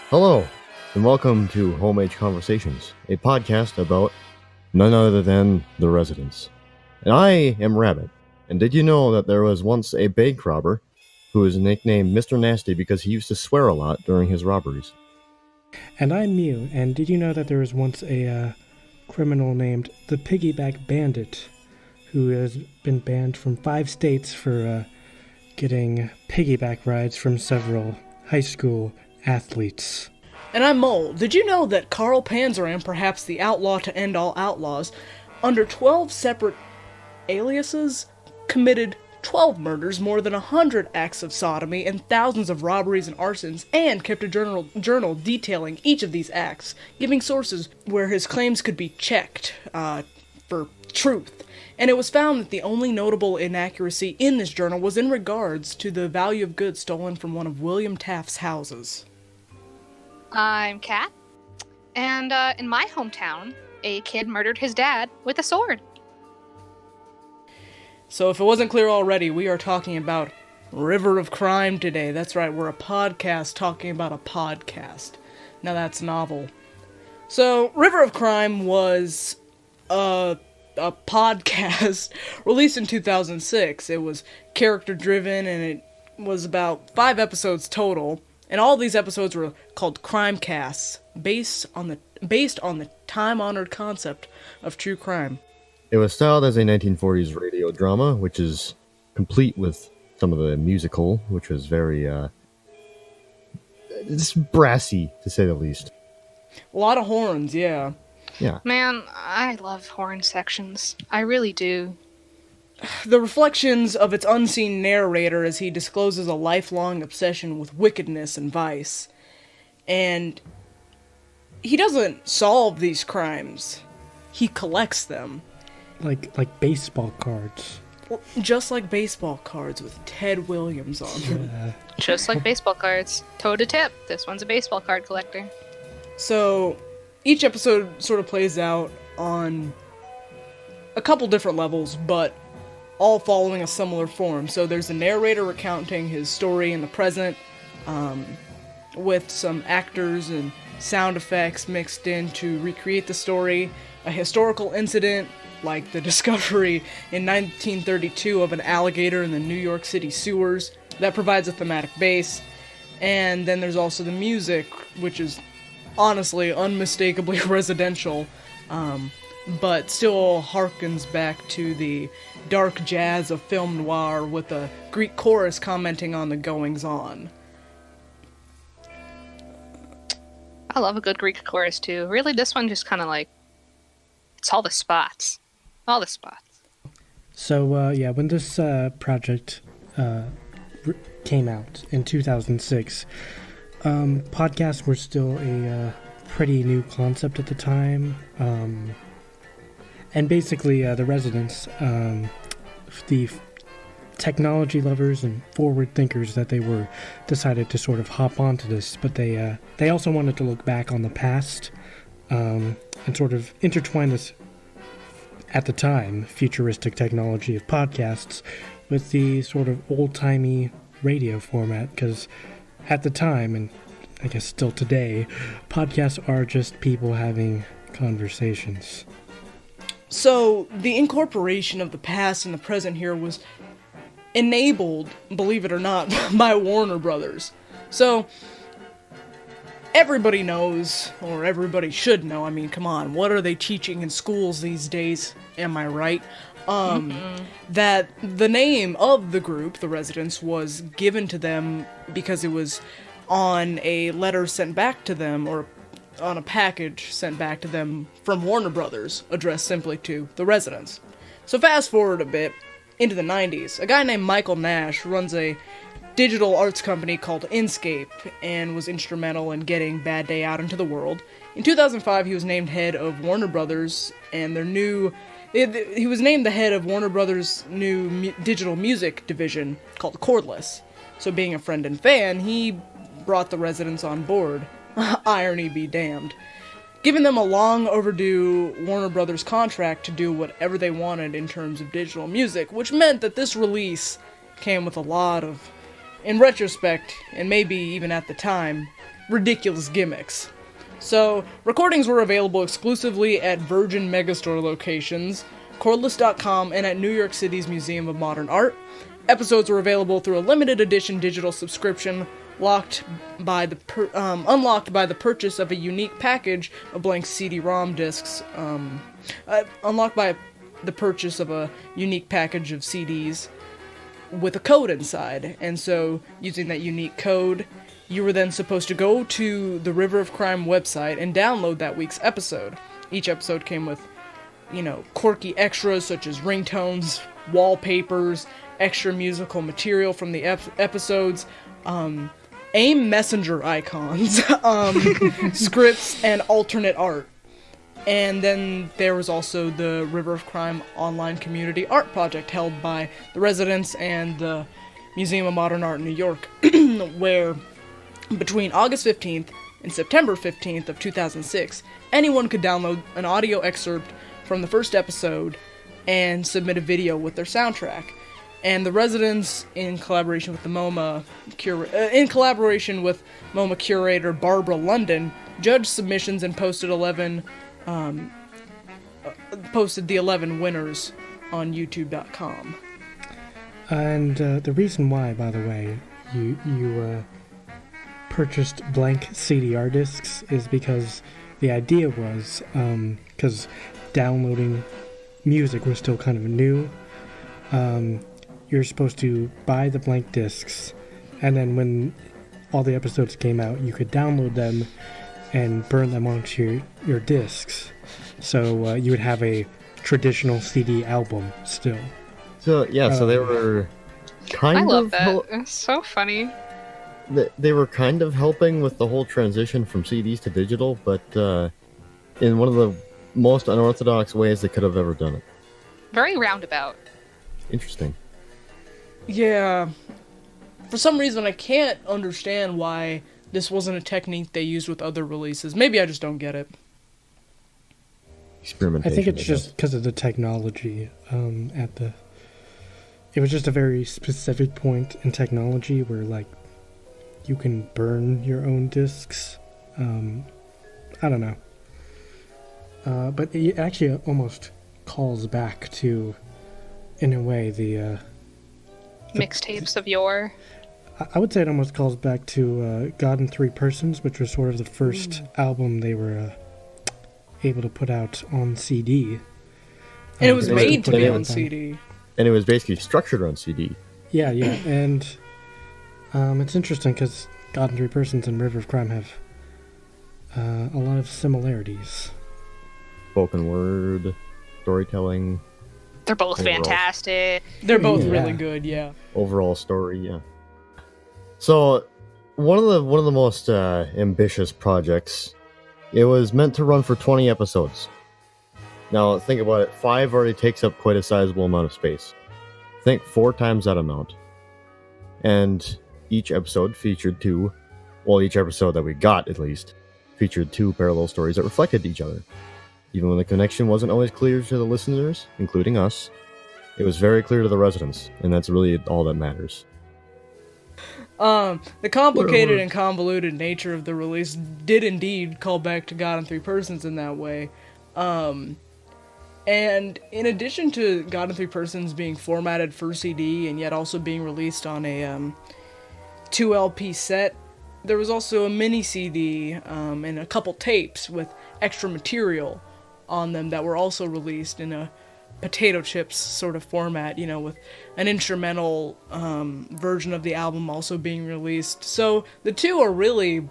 Hello, and welcome to Home Age Conversations, a podcast about none other than the residents. And I am Rabbit. And did you know that there was once a bank robber who was nicknamed Mr. Nasty because he used to swear a lot during his robberies? And I'm Mew, and did you know that there was once a criminal named the Piggyback Bandit who has been banned from 5 states for getting piggyback rides from several high school athletes? And I'm Mole. Did you know that Carl Panzeram, perhaps the outlaw to end all outlaws, under 12 separate aliases, committed 12 murders, more than 100 acts of sodomy, and thousands of robberies and arsons, and kept a journal detailing each of these acts, giving sources where his claims could be checked for truth. And it was found that the only notable inaccuracy in this journal was in regards to the value of goods stolen from one of William Taft's houses. I'm Kat, and in my hometown, a kid murdered his dad with a sword. So if it wasn't clear already, we are talking about River of Crime today. That's right, we're a podcast talking about a podcast. Now that's novel. So, River of Crime was a podcast released in 2006. It was character-driven, and it was about 5 episodes total. And all these episodes were called crime casts, based on the time-honored concept of true crime. It was styled as a 1940s radio drama, which is complete with some of the musical, which was very, it's brassy, to say the least. A lot of horns, yeah. Yeah. Man, I love horn sections. I really do. The reflections of its unseen narrator as he discloses a lifelong obsession with wickedness and vice. And he doesn't solve these crimes. He collects them. Like baseball cards. Well, just like baseball cards with Ted Williams on them. Just like baseball cards. Toe to tip, this one's a baseball card collector. So, each episode sort of plays out on a couple different levels, but all following a similar form. So there's a narrator recounting his story in the present, with some actors and sound effects mixed in to recreate the story, a historical incident, like the discovery in 1932 of an alligator in the New York City sewers, that provides a thematic base, and then there's also the music, which is honestly unmistakably residential, but still harkens back to the dark jazz of film noir with a Greek chorus commenting on the goings-on. I love a good Greek chorus too. Really, this one just kind of like, it's all the spots. All the spots. So, when this project came out in 2006, podcasts were still a pretty new concept at the time. And basically, the residents, the technology lovers and forward thinkers that they were, decided to sort of hop onto this, but they also wanted to look back on the past and sort of intertwine this, at the time, futuristic technology of podcasts with the sort of old-timey radio format, because at the time, and I guess still today, podcasts are just people having conversations. So, the incorporation of the past and the present here was enabled, believe it or not, by Warner Brothers. So, everybody knows, or everybody should know, I mean, come on, what are they teaching in schools these days, am I right? That the name of the group, the Residents, was given to them because it was on a letter sent back to them, or on a package sent back to them from Warner Brothers, addressed simply to the Residents. So fast forward a bit, into the 90s, a guy named Michael Nash runs a digital arts company called Inscape, and was instrumental in getting Bad Day out into the world. In 2005, he was named head of Warner Brothers, and he was named the head of Warner Brothers' new digital music division called Cordless. So being a friend and fan, he brought the Residents on board. Irony be damned. Giving them a long overdue Warner Brothers contract to do whatever they wanted in terms of digital music, which meant that this release came with a lot of, in retrospect, and maybe even at the time, ridiculous gimmicks. So, recordings were available exclusively at Virgin Megastore locations, Cordless.com, and at New York City's Museum of Modern Art. Episodes were available through a limited edition digital subscription, unlocked by the purchase of a unique package of blank CD-ROM discs. Unlocked by the purchase of a unique package of CDs with a code inside. And so, using that unique code, you were then supposed to go to the River of Crime website and download that week's episode. Each episode came with, quirky extras such as ringtones, wallpapers, extra musical material from the episodes, AIM messenger icons, scripts, and alternate art. And then there was also the River of Crime online community art project held by the residents and the Museum of Modern Art in New York, where between August 15th and September 15th of 2006, anyone could download an audio excerpt from the first episode and submit a video with their soundtrack. And the residents, in collaboration with MoMA curator Barbara London, judged submissions and posted the 11 winners on YouTube.com. And the reason why, by the way, you purchased blank CDR discs is because the idea was, because downloading music was still kind of new, you're supposed to buy the blank discs, and then when all the episodes came out, you could download them and burn them onto your discs. So you would have a traditional CD album still. So they were kind I of... love that. It's so funny. They were kind of helping with the whole transition from CDs to digital, but in one of the most unorthodox ways they could have ever done it. Very roundabout. Interesting. Yeah. For some reason, I can't understand why this wasn't a technique they used with other releases. Maybe I just don't get it. Experimentation. I think it's just because of the technology. It was just a very specific point in technology where, like, you can burn your own discs. I don't know. But it actually almost calls back to, in a way, the Mixtapes of yore. I would say it almost calls back to God in Three Persons, which was sort of the first album they were able to put out on CD. And it was made to be on CD. And it was basically structured on CD. Yeah, and it's interesting because God in Three Persons and River of Crime have a lot of similarities. Spoken word, storytelling. They're both Overall. fantastic. They're both Yeah. really good, yeah. Overall story, yeah. So, one of the most ambitious projects, it was meant to run for 20 episodes. Now, think about it. 5 already takes up quite a sizable amount of space. Think 4 times that amount. And each episode featured each episode that we got, at least, featured 2 parallel stories that reflected each other. Even when the connection wasn't always clear to the listeners, including us, it was very clear to the residents, and that's really all that matters. The complicated and convoluted nature of the release did indeed call back to God in Three Persons in that way. And in addition to God in Three Persons being formatted for CD and yet also being released on a 2 LP set, there was also a mini CD and a couple tapes with extra material on them that were also released in a potato chips sort of format, with an instrumental version of the album also being released. So the two are really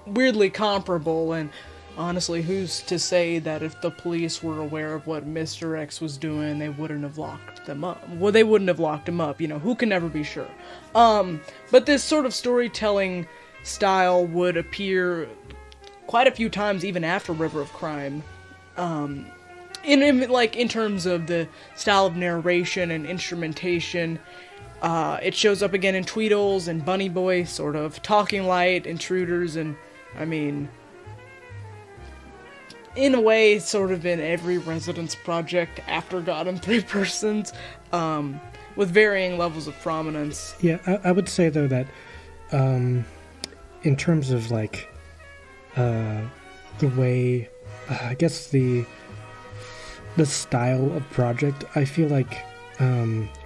weirdly comparable, and honestly, who's to say that if the police were aware of what Mr. X was doing, they wouldn't have locked them up? Well, they wouldn't have locked him up, who can never be sure. But this sort of storytelling style would appear quite a few times even after River of Crime. In terms of the style of narration and instrumentation, it shows up again in Tweedles and Bunny Boy, sort of Talking Light, Intruders, and in a way, sort of in every Residence project after God in Three Persons, with varying levels of prominence. Yeah, I would say though that in terms of like the way, I guess the style of project. I feel like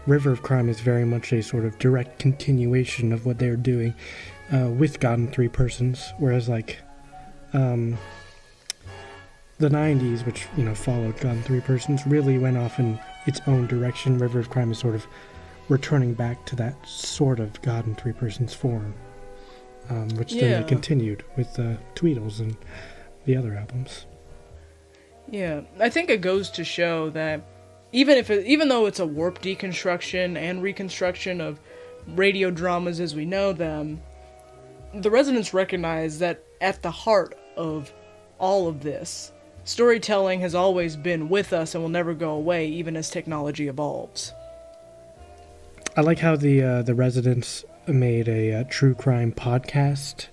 River of Crime is very much a sort of direct continuation of what they're doing with God in Three Persons, whereas like the 90s, which followed God in Three Persons, really went off in its own direction. River of Crime is sort of returning back to that sort of God in Three Persons form, which then they continued with Tweedles and the other albums. Yeah, I think it goes to show that even though it's a warped deconstruction and reconstruction of radio dramas as we know them, the Residents recognize that at the heart of all of this, storytelling has always been with us and will never go away, even as technology evolves. I like how the Residents made a true crime podcast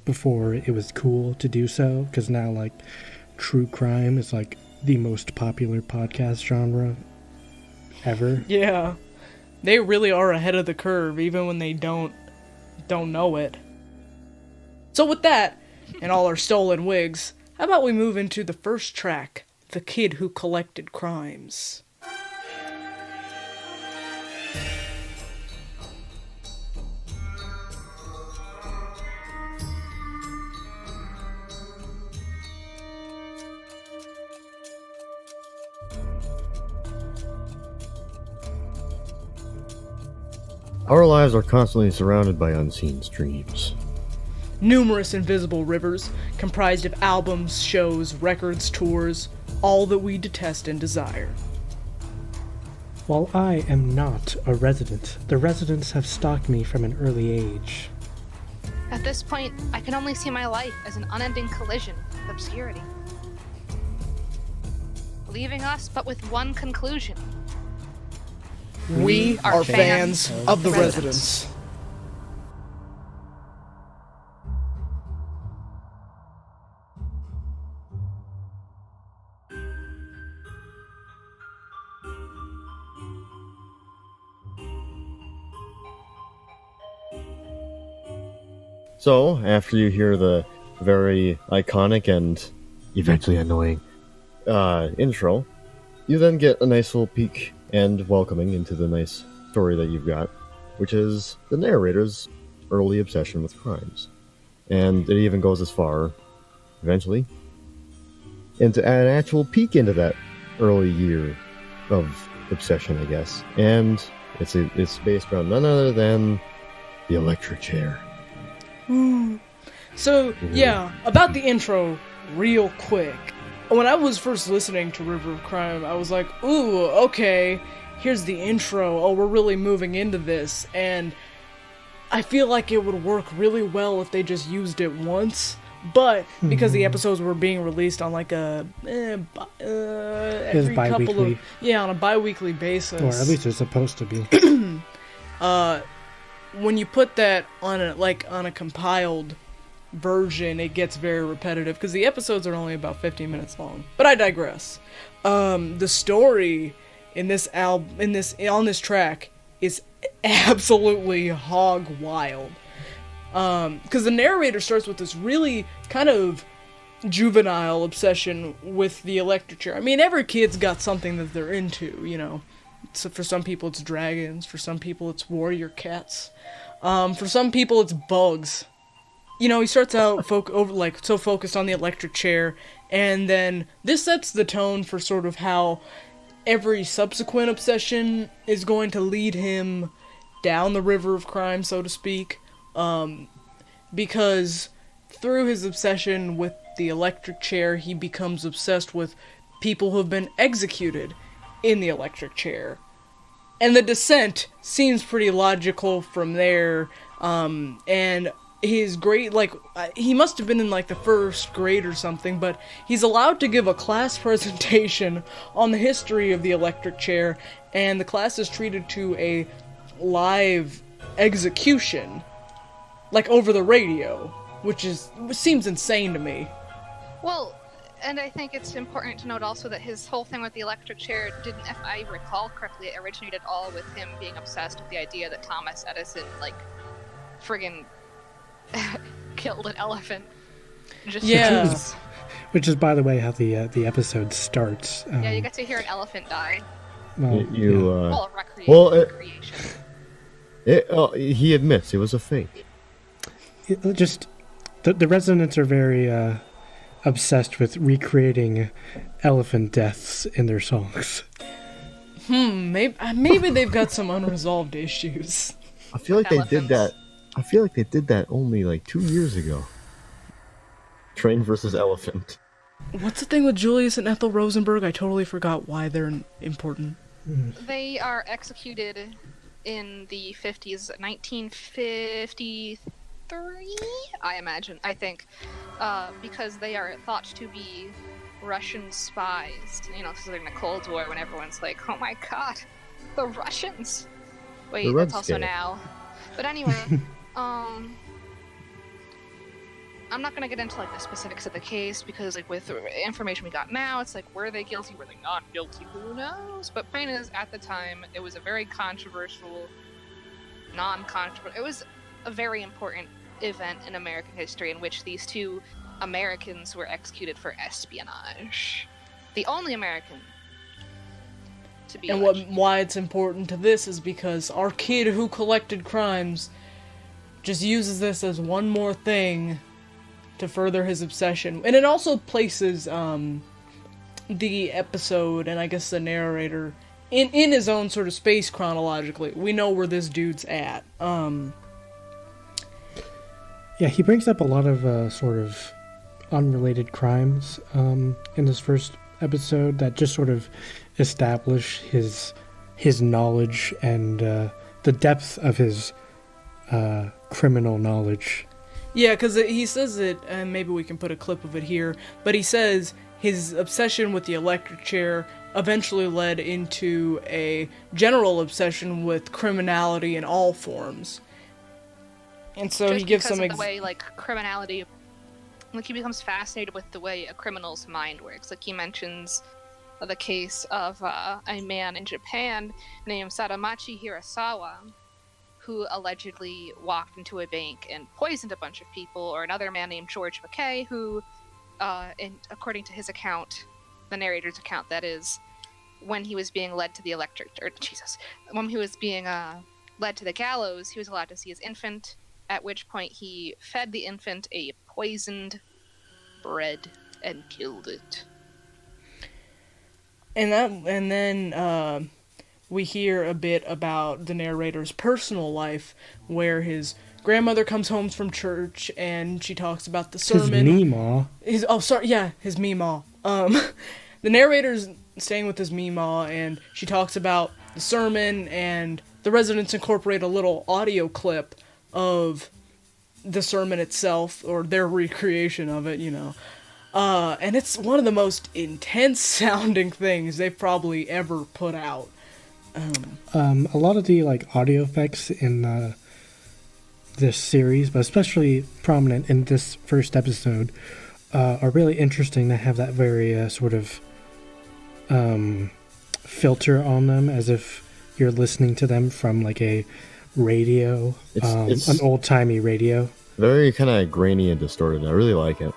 before it was cool to do so, because now like true crime is like the most popular podcast genre ever. Yeah, they really are ahead of the curve, even when they don't know it. So with that, and all our stolen wigs, how about we move into the first track, The Kid Who Collected Crimes. Our lives are constantly surrounded by unseen streams. Numerous invisible rivers, comprised of albums, shows, records, tours, all that we detest and desire. While I am not a resident, the residents have stalked me from an early age. At this point, I can only see my life as an unending collision with obscurity, leaving us but with one conclusion. We are fans of the Residents. So, after you hear the very iconic and eventually annoying intro, you then get a nice little peek and welcoming into the nice story that you've got, which is the narrator's early obsession with crimes. And it even goes as far, eventually, into an actual peek into that early year of obsession, I guess. And it's based around none other than the electric chair. So, yeah, about the intro, real quick. When I was first listening to River of Crime, I was like, ooh, okay, here's the intro. Oh, we're really moving into this. And I feel like it would work really well if they just used it once. But because the episodes were being released on like a every couple of on a bi-weekly basis, or at least it's supposed to be. When you put that on a compiled version, it gets very repetitive because the episodes are only about 15 minutes long. But I digress. The story in this on this track is absolutely hog wild. Because the narrator starts with this really kind of juvenile obsession with the electric chair. I mean, every kid's got something that they're into, you know. So for some people it's dragons, for some people it's warrior cats, for some people it's bugs. You know, he starts out so focused on the electric chair, and then this sets the tone for sort of how every subsequent obsession is going to lead him down the river of crime, so to speak. Because through his obsession with the electric chair, he becomes obsessed with people who have been executed in the electric chair. And the descent seems pretty logical from there, and his grade, he must have been in, the first grade or something, but he's allowed to give a class presentation on the history of the electric chair, and the class is treated to a live execution, over the radio, which seems insane to me. Well, and I think it's important to note also that his whole thing with the electric chair didn't, if I recall correctly, it originated all with him being obsessed with the idea that Thomas Edison, friggin' killed an elephant. Just Yeah. Which is, by the way, how the episode starts. Yeah, you get to hear an elephant die. Well, Well, recreation. He admits it was a fake. just the residents are very obsessed with recreating elephant deaths in their songs. Maybe they've got some unresolved issues. I feel like they did Elephants. that. I feel like they did that only like 2 years ago. Train versus elephant. What's the thing with Julius and Ethel Rosenberg? I totally forgot why they're important. They are executed in the 50s, 1953, I think, because they are thought to be Russian spies. You know, this is in the Cold War when everyone's like, oh my god, the Russians! Wait, The that's Red also Scare. now. But anyway, I'm not gonna get into like the specifics of the case because like with the information we got now, it's like were they guilty, were they not guilty, who knows? But point is, at the time, it was a very controversial, non-controversial. It was a very important event in American history in which these two Americans were executed for espionage. The only American to be. And why it's important to this is because our kid who collected crimes just uses this as one more thing to further his obsession. And it also places the episode and I guess the narrator in his own sort of space chronologically. We know where this dude's at. Yeah, he brings up a lot of sort of unrelated crimes in this first episode that just sort of establish his knowledge and the depth of his criminal knowledge. Yeah, because he says it, and maybe we can put a clip of it here, but he says his obsession with the electric chair eventually led into a general obsession with criminality in all forms. And so Just he gives because some of the way like criminality, like he becomes fascinated with the way a criminal's mind works. Like he mentions the case of a man in Japan named Sadamachi Hirasawa, who allegedly walked into a bank and poisoned a bunch of people, or another man named George McKay, who, according to his account, the narrator's account, that is, when he was being led to the when he was being led to the gallows, he was allowed to see his infant, at which point he fed the infant a poisoned bread and killed it. And then we hear a bit about the narrator's personal life, where his grandmother comes home from church and she talks about the sermon. His Meemaw. His Meemaw. The narrator's staying with his Meemaw, and she talks about the sermon, and the residents incorporate a little audio clip of the sermon itself, or their recreation of it, you know. And it's one of the most intense sounding things they've probably ever put out. A lot of the like audio effects in this series, but especially prominent in this first episode, are really interesting. They have that very sort of filter on them, as if you're listening to them from like a radio, It's an old-timey radio. very kind of grainy and distorted. I really like it.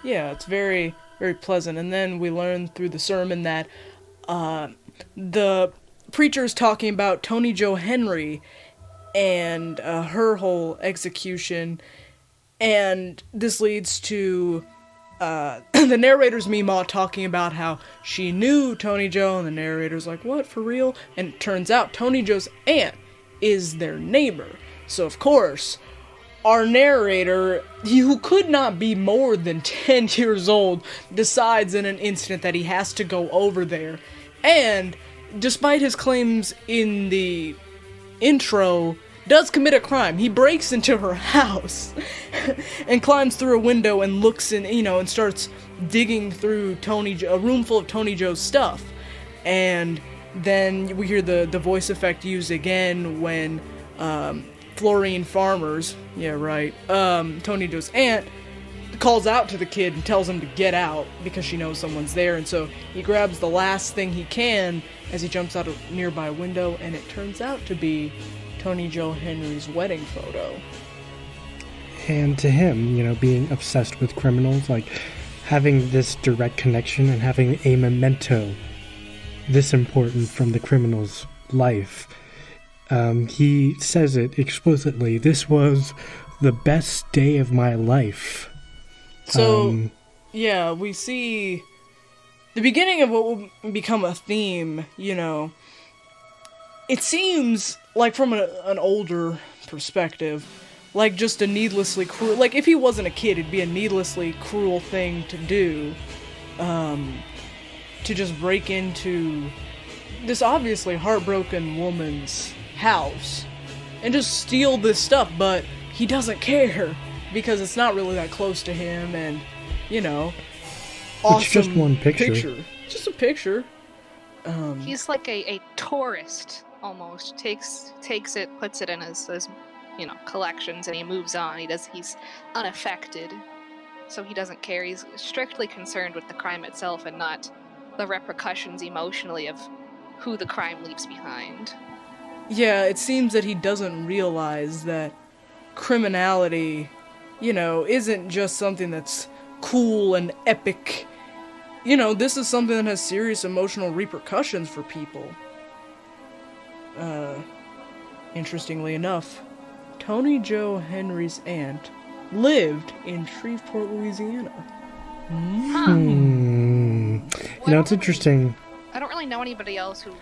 Yeah, it's very, very pleasant. And then we learn through the sermon that the preacher's talking about Tony Jo Henry and her whole execution, and this leads to the narrator's Meemaw talking about how she knew Tony Jo, and the narrator's like, what, for real? And it turns out Tony Jo's aunt is their neighbor. So of course, our narrator, who could not be more than 10 years old, decides in an instant that he has to go over there. And despite his claims in the intro, does commit a crime. He breaks into her house and climbs through a window and looks in, and starts digging through a room full of Tony Jo's stuff. And then we hear the voice effect used again when Florine Farmers, Tony Jo's aunt, calls out to the kid and tells him to get out because she knows someone's there. And so he grabs the last thing he can as he jumps out a nearby window, and it turns out to be Tony Jo Henry's wedding photo. And to him, being obsessed with criminals, like having this direct connection and having a memento this important from the criminal's life, he says it explicitly. This was the best day of my life. So, yeah, we see the beginning of what will become a theme, It seems like from an older perspective, like just a needlessly cruel, like if he wasn't a kid, it'd be a needlessly cruel thing to do, to just break into this obviously heartbroken woman's house and just steal this stuff, but he doesn't care because it's not really that close to him, and awesome. It's just one picture. Just a picture. He's like a tourist almost. Takes it, puts it in his collections, and he moves on. He's unaffected, so he doesn't care. He's strictly concerned with the crime itself and not the repercussions emotionally of who the crime leaves behind. Yeah, it seems that he doesn't realize that criminality, isn't just something that's cool and epic. This is something that has serious emotional repercussions for people. Interestingly enough, Tony Joe Henry's aunt lived in Shreveport, Louisiana. It's interesting. I don't really know anybody else who's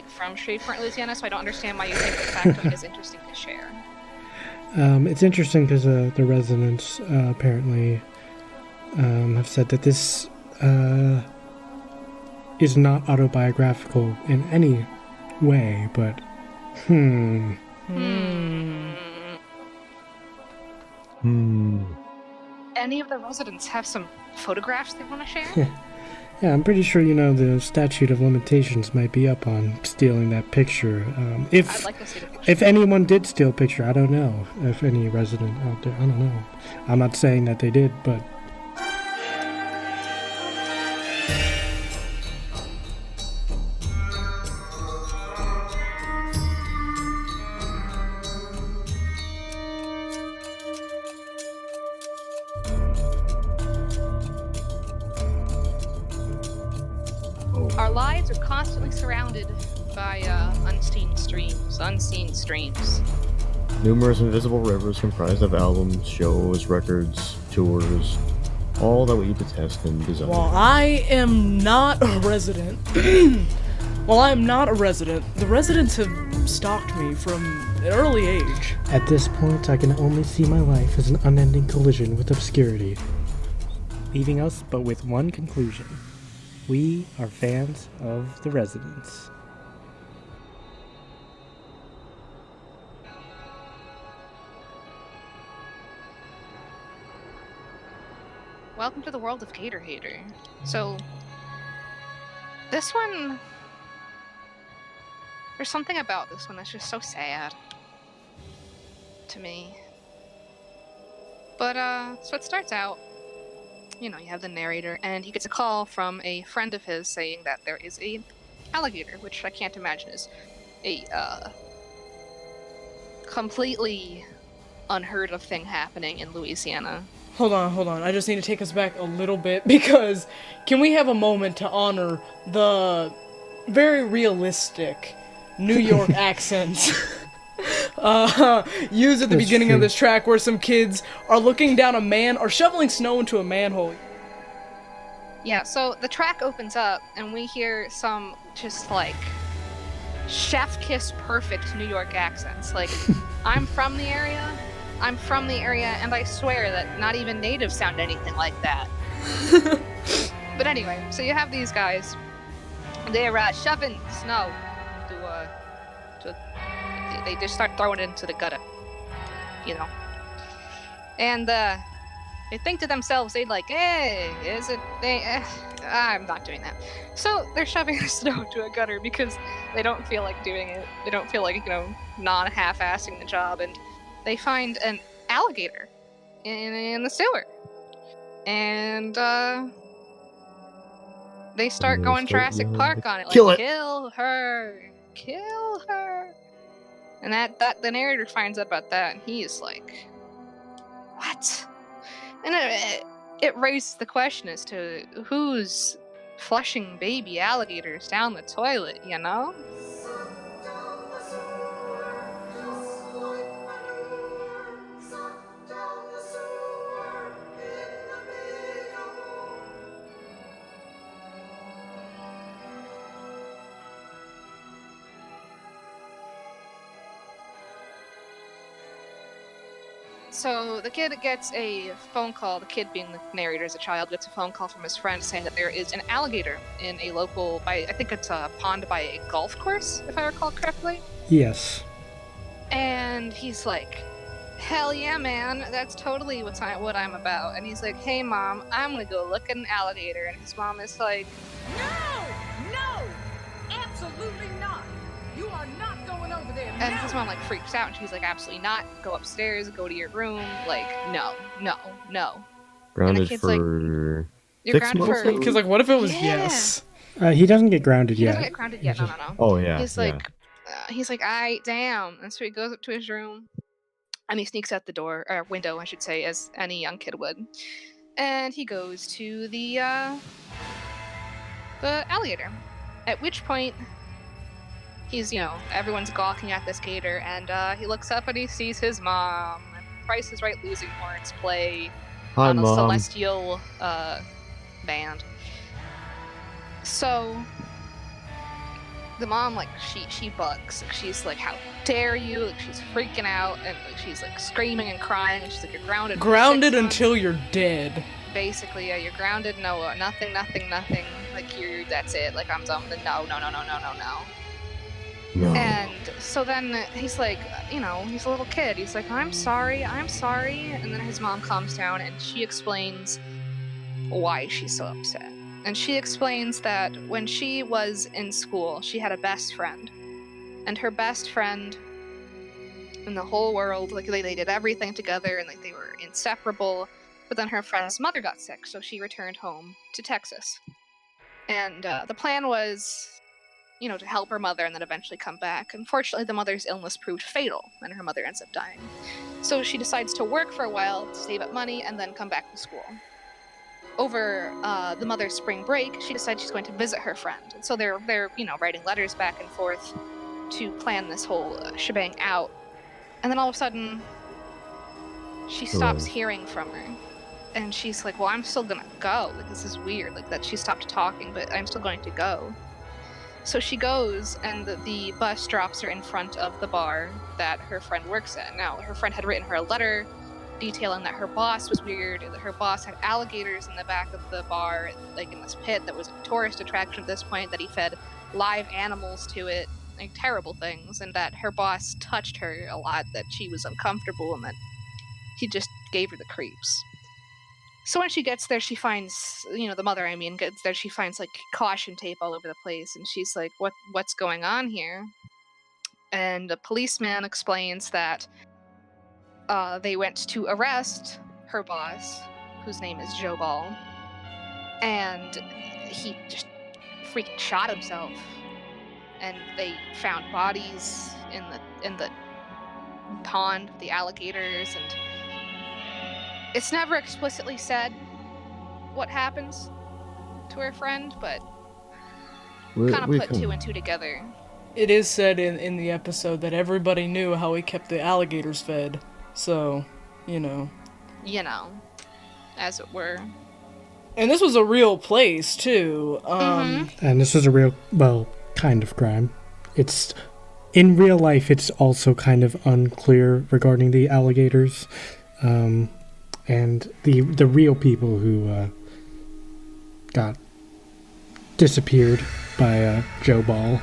from Shreveport, Louisiana, so I don't understand why you think the factoid is interesting to share. It's interesting because the residents apparently have said that this is not autobiographical in any way, but Any of the residents have some photographs they want to share? Yeah, I'm pretty sure the statute of limitations might be up on stealing that picture. I'd like to see the picture. If anyone did steal a picture, I don't know. If any resident out there, I don't know. I'm not saying that they did, but... Our lives are constantly surrounded by unseen streams. Numerous invisible rivers comprised of albums, shows, records, tours, all that we detest and desire. While I am not a resident, the residents have stalked me from an early age. At this point, I can only see my life as an unending collision with obscurity, leaving us but with one conclusion. We are fans of the residents. Welcome to the world of Gator Hater. So, this one... There's something about this one that's just so sad. To me. But, so it starts out, you have the narrator, and he gets a call from a friend of his saying that there is a alligator, which I can't imagine is a, completely unheard of thing happening in Louisiana. Hold on. I just need to take us back a little bit, because can we have a moment to honor the very realistic New York accents used at the beginning of this track, where some kids are looking down are shoveling snow into a manhole. Yeah, so the track opens up, and we hear some just, chef kiss perfect New York accents. I'm from the area, and I swear that not even natives sound anything like that. But anyway, so you have these guys. They're shoving snow they just start throwing it into the gutter, and they think to themselves, I'm not doing that. So they're shoving the snow into a gutter because they don't feel like doing it. They don't feel like non-half-assing the job, and they find an alligator in the sewer, and they start going Jurassic Park on it, Kill it. Kill her. And that the narrator finds out about that, and he is what? And it raises the question as to who's flushing baby alligators down the toilet, you know? So the kid gets a phone call, the kid being the narrator as a child, gets a phone call from his friend saying that there is an alligator in a local, I think it's a pond by a golf course, if I recall correctly. Yes. And he's like, hell yeah, man, that's totally what I'm about. And he's like, hey, Mom, I'm gonna go look at an alligator. And his mom is like, No! Absolutely not! You are not going over there. and his mom like freaks out and she's like, absolutely not. Go upstairs, go to your room. Like, no. Grounded kid's for like, You're 6 grounded months. for. Because, like, what if it was Yeah. yes? He doesn't get grounded He yet. doesn't get grounded yet. No. Oh yeah. He's yeah. like, I damn. And so he goes up to his room, and he sneaks out the door, or window, I should say, as any young kid would. And he goes to the alligator. At which point, he's, everyone's gawking at this gator, and he looks up and he sees his mom. And Price is Right Losing Horns play Hi, on a Mom. celestial band. So the mom, like, she bugs. She's like, how dare you? Like, she's freaking out, and like, she's like screaming and crying, and she's like, you're grounded. for Grounded 6 months. until you're dead. Basically, yeah, you're grounded. No, nothing. Like, that's it. Like, I'm done. No. No. And so then he's like, he's a little kid. He's like, I'm sorry. And then his mom calms down and she explains why she's so upset. And she explains that when she was in school, she had a best friend. And her best friend in the whole world, like, they did everything together and like they were inseparable. But then her friend's mother got sick, so she returned home to Texas. And the plan was, to help her mother and then eventually come back. Unfortunately, the mother's illness proved fatal, and her mother ends up dying. So she decides to work for a while to save up money and then come back to school. Over the mother's spring break, she decides she's going to visit her friend. And so they're writing letters back and forth to plan this whole shebang out. And then all of a sudden, she stops hearing from her. And she's like, well, I'm still gonna go. Like, this is weird. Like, that she stopped talking, but I'm still going to go. So she goes, and the bus drops her in front of the bar that her friend works at. Now, her friend had written her a letter detailing that her boss was weird, that her boss had alligators in the back of the bar, like in this pit that was a tourist attraction at this point, that he fed live animals to it, like terrible things, and that her boss touched her a lot, that she was uncomfortable, and that he just gave her the creeps. So when she gets there, she finds, the mother, gets there, she finds, like, caution tape all over the place, and she's like, what's going on here? And a policeman explains that they went to arrest her boss, whose name is Joe Ball, and he just freaking shot himself. And they found bodies in the pond with the alligators, and it's never explicitly said what happens to her friend, but kind of put two and two together. It is said in the episode that everybody knew how he kept the alligators fed. So, As it were. And this was a real place, too. And this is a real, kind of crime. It's, in real life, it's also kind of unclear regarding the alligators. And the real people who got disappeared by Joe Ball.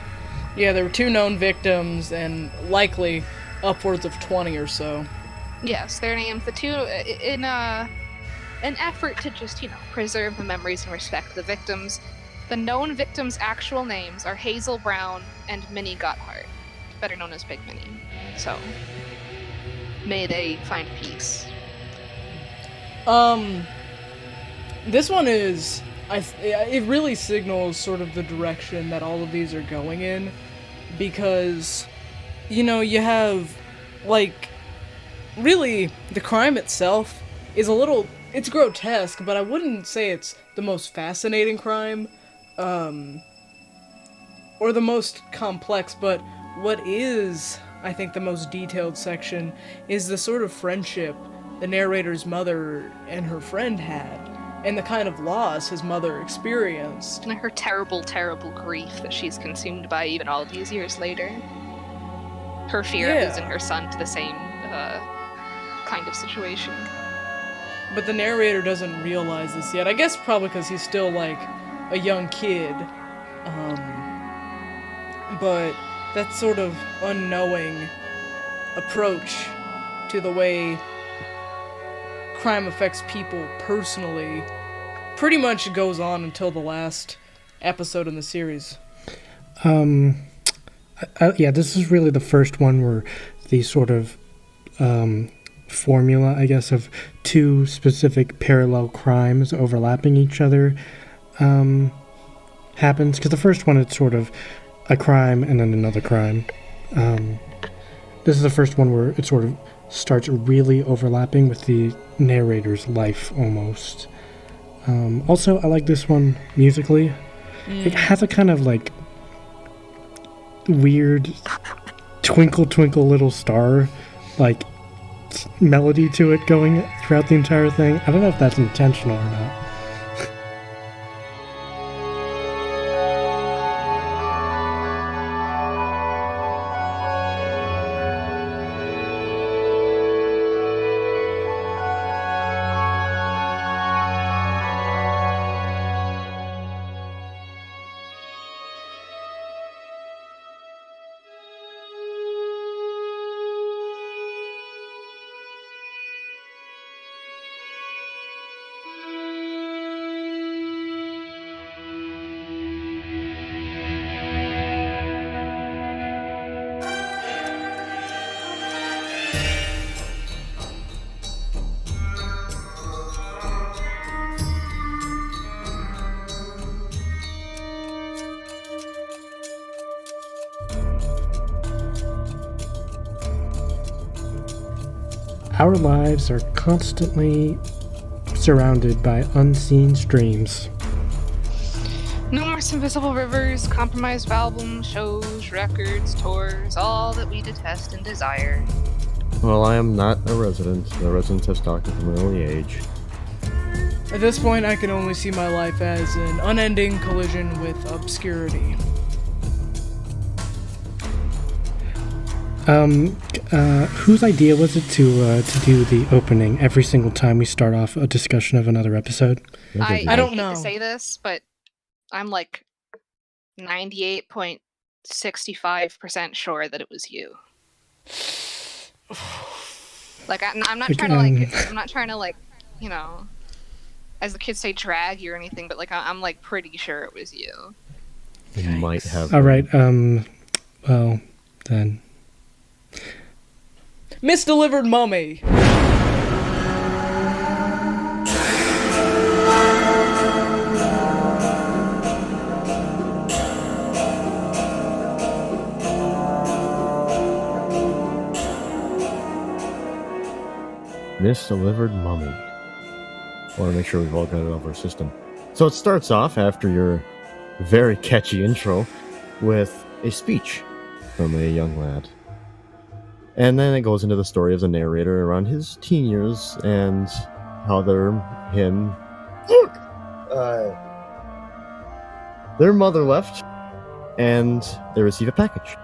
Yeah, there were 2 known victims and likely upwards of 20 or so. Yes, their names, the two, in an effort to just, preserve the memories and respect the victims. The known victims' actual names are Hazel Brown and Minnie Gotthard, better known as Big Minnie. So, may they find peace. This one is, it really signals sort of the direction that all of these are going in, because, you have, like, really, the crime itself is a little, it's grotesque, but I wouldn't say it's the most fascinating crime, or the most complex, but what is, I think, the most detailed section is the sort of friendship the narrator's mother and her friend had, and the kind of loss his mother experienced. And her terrible, terrible grief that she's consumed by even all these years later. Her fear of losing her son to the same kind of situation. But the narrator doesn't realize this yet. I guess probably because he's still, like, a young kid. But that sort of unknowing approach to the way crime affects people personally pretty much goes on until the last episode in the series. Yeah, this is really the first one where the sort of formula, I guess, of two specific parallel crimes overlapping each other happens. Because the first one, it's sort of a crime and then another crime. This is the first one where it sort of starts really overlapping with the narrator's life almost. Also, I like this one musically. It has a kind of like weird Twinkle Twinkle Little Star like melody to it going throughout the entire thing. I don't know if that's intentional or not. Our lives are constantly surrounded by unseen streams. Numerous invisible rivers, compromised albums, shows, records, tours, all that we detest and desire. Well, I am not a resident. The residents have stalked me from an early age. At this point, I can only see my life as an unending collision with obscurity. Whose idea was it to do the opening every single time we start off a discussion of another episode? I don't know. hate to say this, but I'm like 98.65% sure that it was you. Like I'm not trying to I'm not trying to like, you know, as the kids say, drag you or anything, but like I'm like pretty sure it was you. You might have. All right. Well then. Misdelivered mummy. Misdelivered mummy. I want to make sure we've all got it off our system. So it starts off after your very catchy intro with a speech from a young lad. And then it goes into the story of the narrator around his teen years and how their mother left and they receive a package.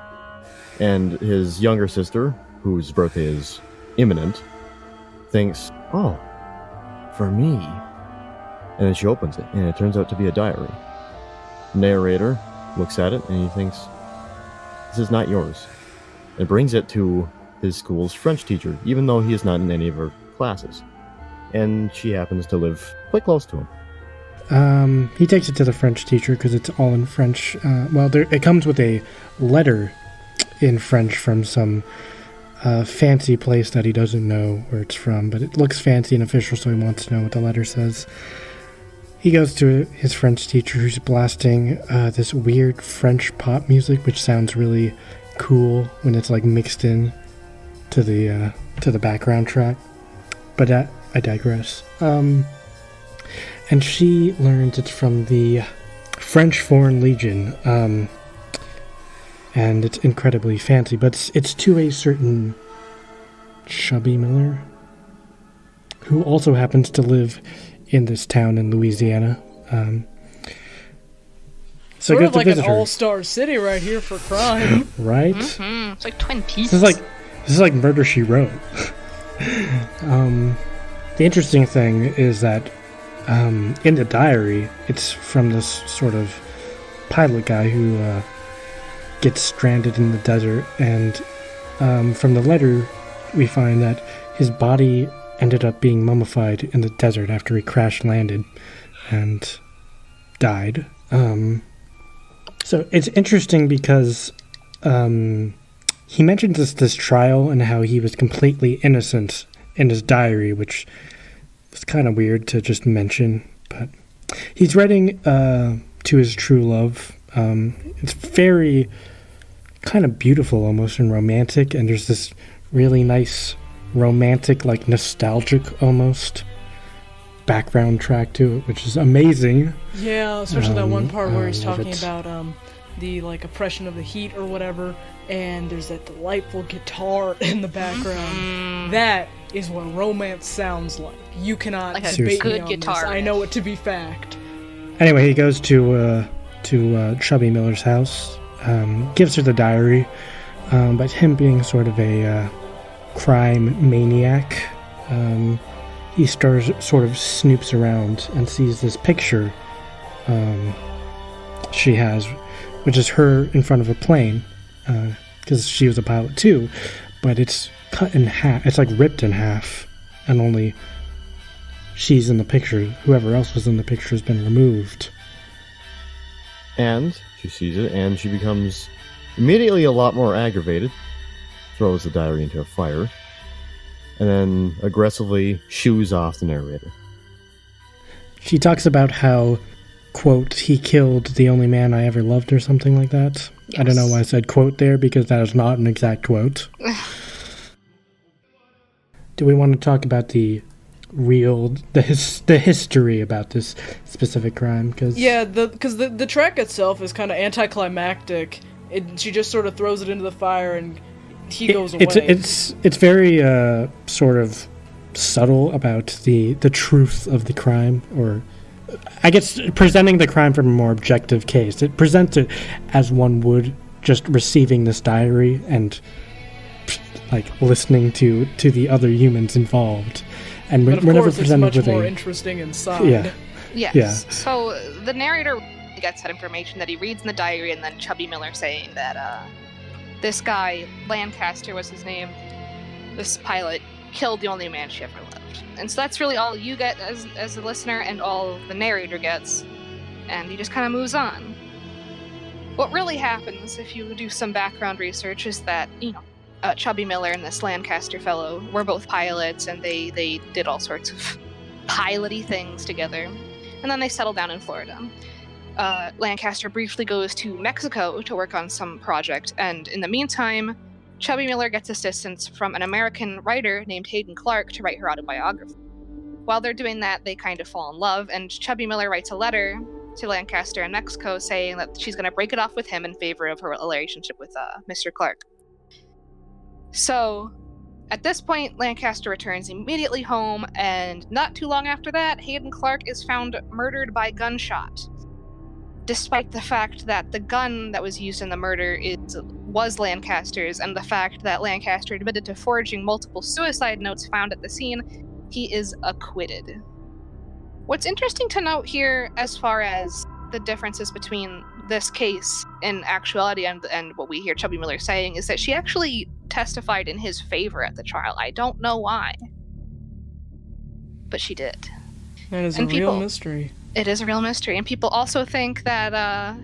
And his younger sister, whose birthday is imminent, thinks, oh, for me. And then she opens it, and it turns out to be a diary. Narrator looks at it, and he thinks, this is not yours. And brings it to his school's French teacher, even though he is not in any of her classes. And she happens to live quite close to him. He takes it to the French teacher because it's all in French. It comes with a letter in French from some fancy place that he doesn't know where it's from, but it looks fancy and official, so he wants to know what the letter says. He goes to his French teacher, who's blasting this weird French pop music, which sounds really cool when it's like mixed in to the background track. But I digress. And she learns it's from the French Foreign Legion, and it's incredibly fancy, but it's to a certain Chubby Miller, who also happens to live in this town in Louisiana. So Sort I of go like to visit an her. all-star city right here for crime. Right? It's like Twin Peaks. This is like Murder, She Wrote. The interesting thing is that in the diary, it's from this sort of pilot guy who gets stranded in the desert, and from the letter, we find that his body ended up being mummified in the desert after he crash landed and died. So it's interesting because he mentions this trial and how he was completely innocent in his diary, which is kind of weird to just mention. But he's writing to his true love. It's very kind of beautiful almost and romantic, and there's this really nice romantic, like nostalgic almost background track to it, which is amazing. Yeah, especially that one part where he's I love talking it. about the like oppression of the heat or whatever, and there's that delightful guitar in the background. That is what romance sounds like. You cannot Like a debate good me on guitar this. I riff. know it to be fact. Anyway, he goes to Chubby Miller's house, gives her the diary, but him being sort of a crime maniac, he sort of snoops around and sees this picture she has, which is her in front of a plane, because she was a pilot too, but it's cut in half. It's like ripped in half, and only she's in the picture. Whoever else was in the picture has been removed. And she sees it, and she becomes immediately a lot more aggravated, throws the diary into a fire, and then aggressively shoos off the narrator. She talks about how, quote, he killed the only man I ever loved or something like that. I don't know why I said quote there, because that is not an exact quote. Do we want to talk about the history about this specific crime? Cause Yeah, because the track itself is kind of anticlimactic. She just sort of throws it into the fire and he goes away. It's very sort of subtle about the truth of the crime, or I guess presenting the crime from a more objective case. It presents it as one would just receiving this diary and like listening to the other humans involved, and but of we're never course, it's presented much with more a interesting inside. yeah. Yes. Yeah. So the narrator gets that information that he reads in the diary, and then Chubby Miller saying that this guy, Lancaster was his name, this pilot, killed the only man she ever loved. And so that's really all you get as a listener, and all the narrator gets. And he just kind of moves on. What really happens, if you do some background research, is that, Chubby Miller and this Lancaster fellow were both pilots, and they did all sorts of pilot-y things together. And then they settled down in Florida. Lancaster briefly goes to Mexico to work on some project, and in the meantime, Chubby Miller gets assistance from an American writer named Hayden Clark to write her autobiography. While they're doing that, they kind of fall in love, and Chubby Miller writes a letter to Lancaster in Mexico saying that she's going to break it off with him in favor of her relationship with Mr. Clark. So, at this point, Lancaster returns immediately home, and not too long after that, Hayden Clark is found murdered by gunshot. Despite the fact that the gun that was used in the murder was Lancaster's, and the fact that Lancaster admitted to forging multiple suicide notes found at the scene, he is acquitted. What's interesting to note here, as far as the differences between this case in actuality and what we hear Chubby Miller saying, is that she actually testified in his favor at the trial. I don't know why, but she did. That is And a real people- mystery. It is a real mystery, and people also think that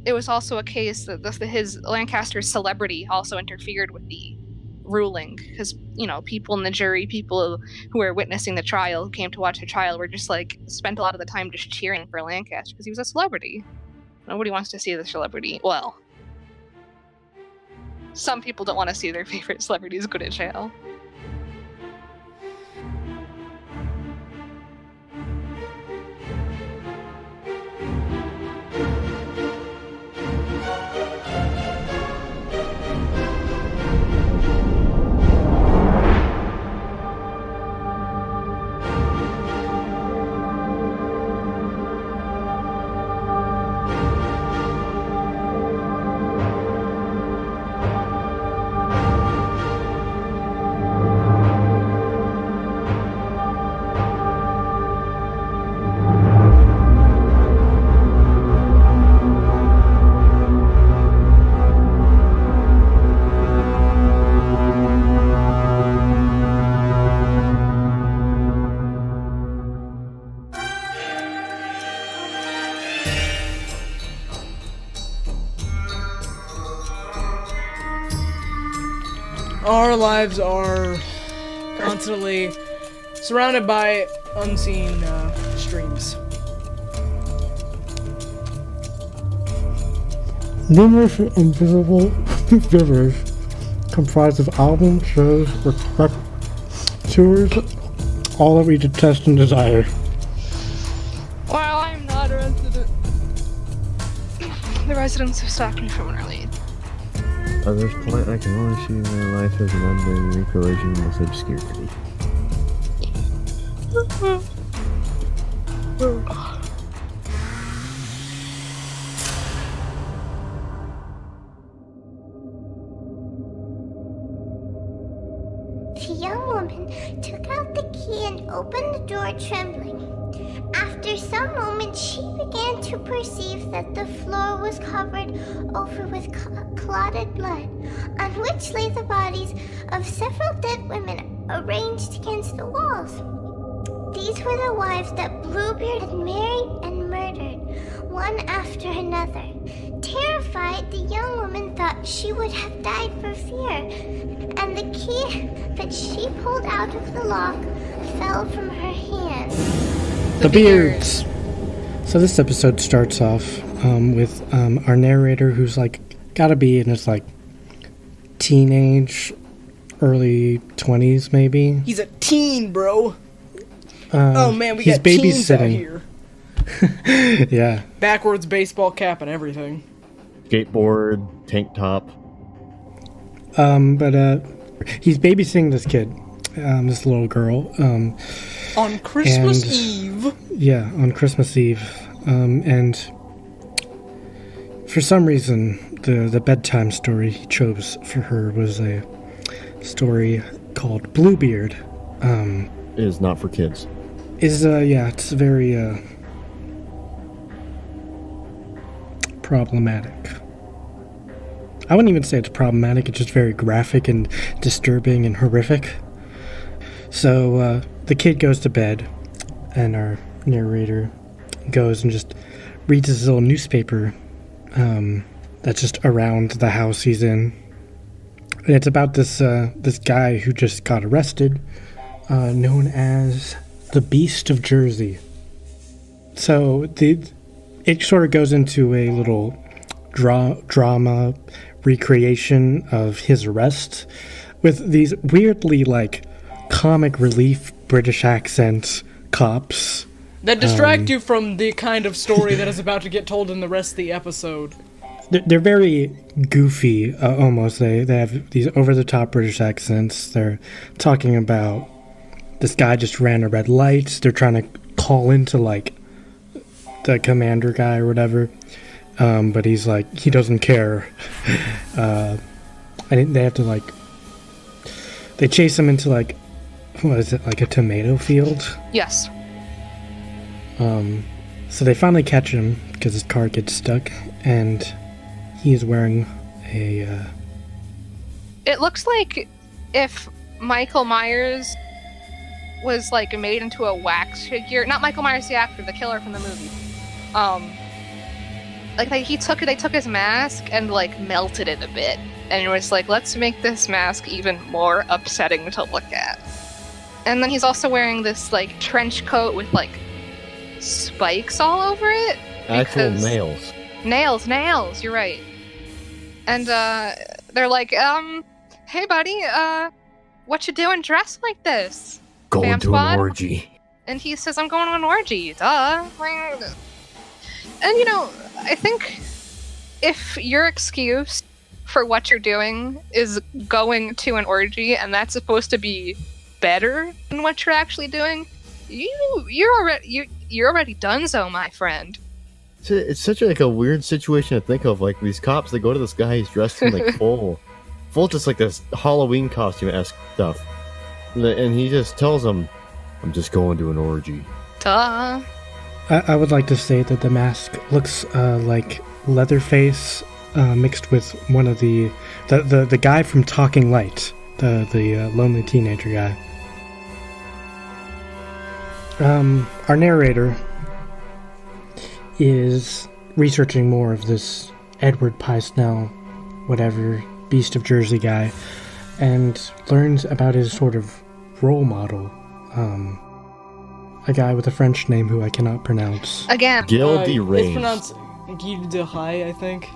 it was also a case that his Lancaster's celebrity also interfered with the ruling, because people in the jury, people who were witnessing the trial, who came to watch the trial, were just like spent a lot of the time just cheering for Lancaster because he was a celebrity. Nobody wants to see the celebrity. Well, some people don't want to see their favorite celebrities go to jail. Our lives are constantly surrounded by unseen streams. Numerous invisible rivers comprised of albums, shows, tours, all that we detest and desire. While I'm not a resident, the residents have stopped me from an early age. At this point, I can only see my life as an unending collision with obscurity. The young woman took out the key and opened the door trembling. After some moments, she began to perceive that the floor was covered over with clotted blood, on which lay the bodies of several dead women arranged against the walls. These were the wives that Bluebeard had married and murdered, one after another. Terrified, the young woman thought she would have died for fear, and the key that she pulled out of the lock fell from her hand. The Beards! So this episode starts off with our narrator, who's like, gotta be in his like teenage, early 20s maybe. He's a teen, bro. Oh man, we he's got teens out babysitting. here. Yeah. Backwards baseball cap and everything. Skateboard, tank top. But he's babysitting this kid, this little girl. On Christmas And- Eve. Yeah, on Christmas Eve. And for some reason, the bedtime story he chose for her was a story called Bluebeard. It is not for kids. It's very problematic. I wouldn't even say it's problematic, it's just very graphic and disturbing and horrific. So the kid goes to bed, and our narrator goes and just reads his little newspaper that's just around the house he's in. And it's about this guy who just got arrested, known as the Beast of Jersey. So it sort of goes into a little drama recreation of his arrest with these weirdly like comic relief British accent cops. That distract you from the kind of story that is about to get told in the rest of the episode. They're very goofy, almost. They have these over-the-top British accents. They're talking about this guy just ran a red light. They're trying to call into, like, the commander guy or whatever. But he's like, he doesn't care. And they have to, like... They chase him into, like... What is it, like a tomato field? Yes. So they finally catch him because his car gets stuck, and he's wearing a... It looks like if Michael Myers was like made into a wax figure. Not Michael Myers the actor, the killer from the movie. Like they took his mask and like melted it a bit, and it was like, let's make this mask even more upsetting to look at. And then he's also wearing this like trench coat with like spikes all over it. Actual because- nails. Nails, you're right. And they're like, hey buddy, what you doing dressed like this? Going Fam to an squad? orgy. And he says, I'm going to an orgy, duh. And you know, I think if your excuse for what you're doing is going to an orgy and that's supposed to be better than what you're actually doing, you're already donezo, my friend. It's such like a weird situation to think of. Like these cops, they go to this guy, he's dressed in like full just like this Halloween costume-esque stuff. And he just tells them, I'm just going to an orgy. Duh. I would like to say that the mask looks like Leatherface mixed with one of the guy from Talking Light, the lonely teenager guy. Our narrator is researching more of this Edward Pye Snell, whatever, Beast of Jersey guy, and learns about his sort of role model, a guy with a French name who I cannot pronounce. Again, Gil de It's Reyes. pronounced Guy de Haye, I think.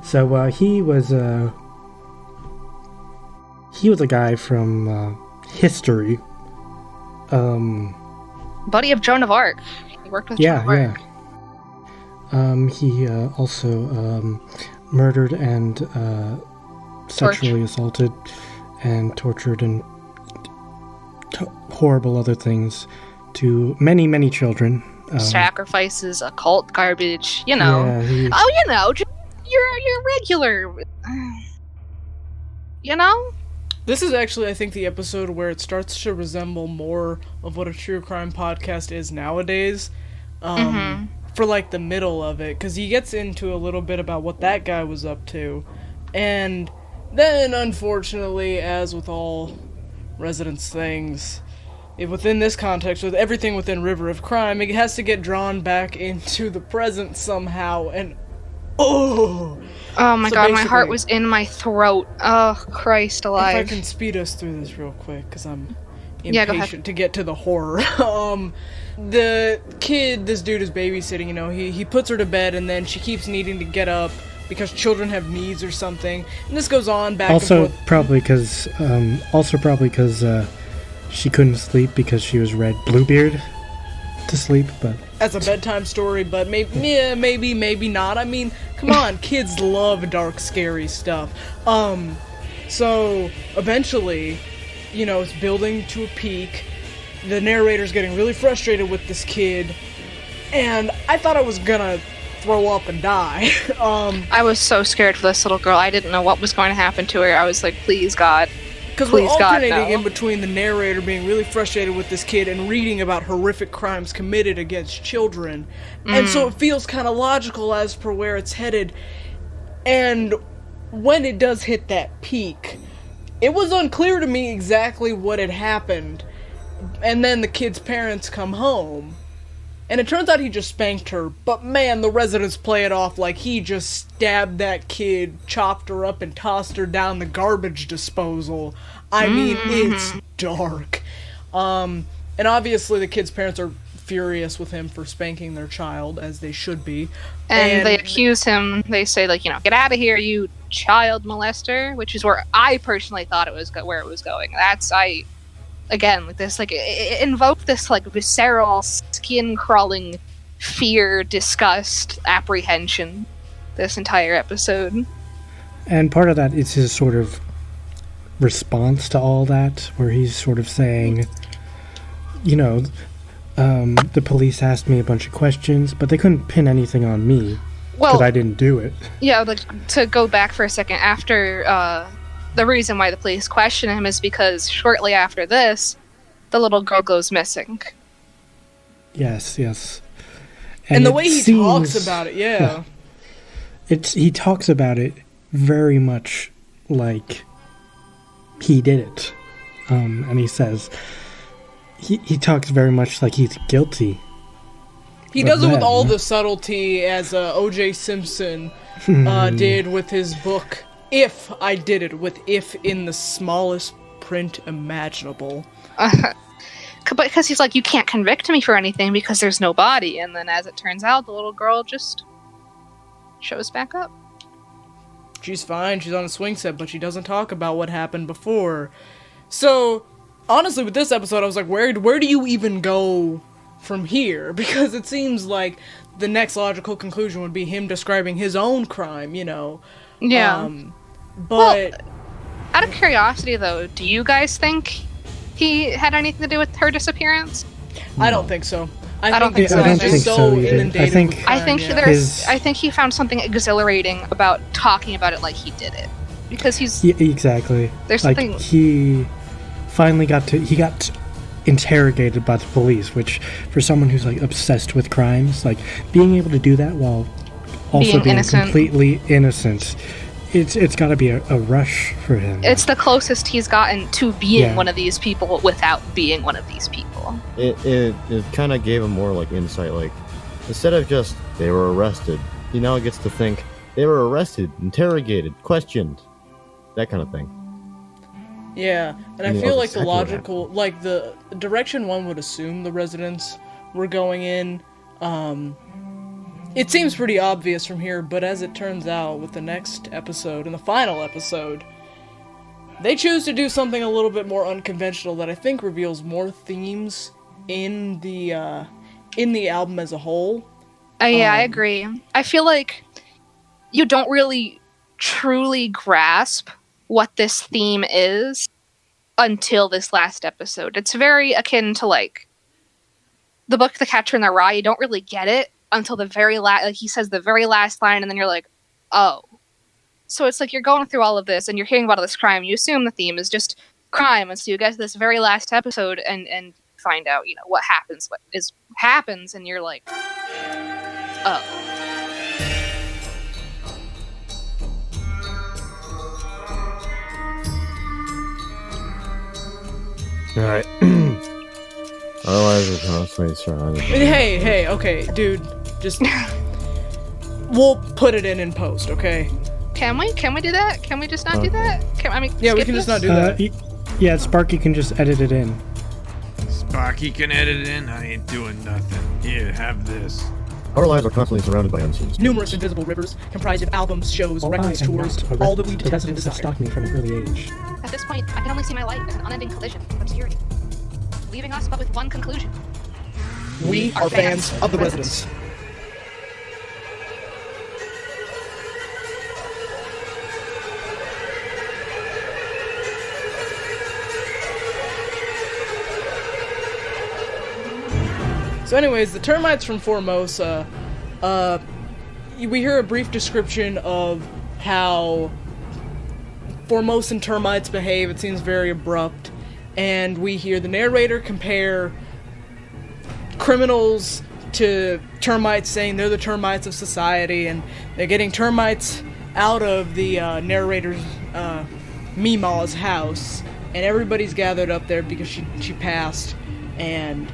So he was a guy from history. buddy of Joan of Arc. He worked with Joan of Arc. He also murdered and sexually assaulted and tortured and horrible other things to many, many children. Sacrifices, occult garbage, you know. Yeah, You're regular. You know? This is actually, I think, the episode where it starts to resemble more of what a true crime podcast is nowadays. For like the middle of it, because he gets into a little bit about what that guy was up to, and then unfortunately, as with all Residence things, within this context, with everything within River of Crime, it has to get drawn back into the present somehow, and oh my So god, my heart basically- was in my throat. Oh, Christ if alive. I can speed us through this real quick, because I'm Yeah, go ahead. impatient to get to the horror. The kid this dude is babysitting, you know, he puts her to bed, and then she keeps needing to get up because children have needs or something, and this goes on back also and forth. probably because she couldn't sleep because she was read Bluebeard to sleep, but As a bedtime story, but maybe not. I mean, come on, kids love dark, scary stuff. So eventually, you know, it's building to a peak. The narrator's getting really frustrated with this kid, and I thought I was gonna throw up and die. I was so scared for this little girl. I didn't know what was going to happen to her. I was like, please, God. Because we're Please, God, alternating no. in between the narrator being really frustrated with this kid and reading about horrific crimes committed against children. And so it feels kind of logical as per where it's headed. And when it does hit that peak, it was unclear to me exactly what had happened. And then the kid's parents come home. And it turns out he just spanked her, but man, the residents play it off like he just stabbed that kid, chopped her up, and tossed her down the garbage disposal. I mean, it's dark. And obviously the kid's parents are furious with him for spanking their child, as they should be. And they accuse him. They say, like, you know, get out of here, you child molester, which is where I personally thought it was where it was going. Again, like this, like it invoked this like visceral, skin-crawling fear, disgust, apprehension. This entire episode. and part of that is his sort of response to all that, where he's sort of saying, you know, the police asked me a bunch of questions, but they couldn't pin anything on me because Well, I didn't do it. yeah, like to go back for a second, after the reason why the police question him is because shortly after this, the little girl goes missing. Yes. And the it way he seems- talks about it, yeah. he talks about it very much like he did it, and he says he talks very much like he's guilty. He But does it with then- all the subtlety as O.J. Simpson did with his book, If I Did It, with if in the smallest print imaginable. But because he's like, you can't convict me for anything because there's no body. And then as it turns out, the little girl just shows back up. She's fine, she's on a swing set, but she doesn't talk about what happened before. So, honestly, with this episode, I was like, where do you even go from here? Because it seems like the next logical conclusion would be him describing his own crime, you know. Yeah. But Out of curiosity, though, do you guys think he had anything to do with her disappearance? I don't think so. I don't think the so. I don't police are think so either. inundated I think- with I crime, think yeah. His- I think he found something exhilarating about talking about it like he did it, because he's Yeah, exactly. There's like something- he finally got interrogated by the police, which for someone who's like obsessed with crimes, like being able to do that while also Being being innocent. completely innocent, it's got to be a rush for him. it's the closest he's gotten to being Yeah. one of these people without being one of these people. It kind of gave him more like insight. Like instead of just they were arrested, he now gets to think they were arrested, interrogated, questioned, that kind of thing. Yeah, and I Yeah, feel like the exactly what logical, like the direction one would assume the residents were going in, it seems pretty obvious from here, but as it turns out, with the next episode, and the final episode, they choose to do something a little bit more unconventional that I think reveals more themes in the album as a whole. Yeah, I agree. I feel like you don't really truly grasp what this theme is until this last episode. It's very akin to like the book The Catcher in the Rye. You don't really get it until the very last, like he says the very last line, and then you're like, oh. So it's like you're going through all of this and you're hearing about all this crime. You assume the theme is just crime, and so you get to this very last episode and find out, you know, what happens, and you're like, oh. Alright. Otherwise, we're constantly surrounded. Hey, okay, dude, just we'll put it in post, okay? Can we do that? Can we just not do that? Yeah, we skip can just this? not do that. Yeah, Sparky can just edit it in. Sparky can edit it in. I ain't doing nothing. Here, have this. Our lives are constantly surrounded by unseen. Numerous invisible rivers comprised of albums, shows, records, tours, all that we the detest and residents have desire. stalked me from an early age. At this point, I can only see my life as an unending collision of obscurity, leaving us but with one conclusion. We are fans of the residents. So anyways, the termites from Formosa, we hear a brief description of how Formosan termites behave. It seems very abrupt. And we hear the narrator compare criminals to termites, saying they're the termites of society, and they're getting termites out of the narrator's, Mima's house. And everybody's gathered up there because she passed, and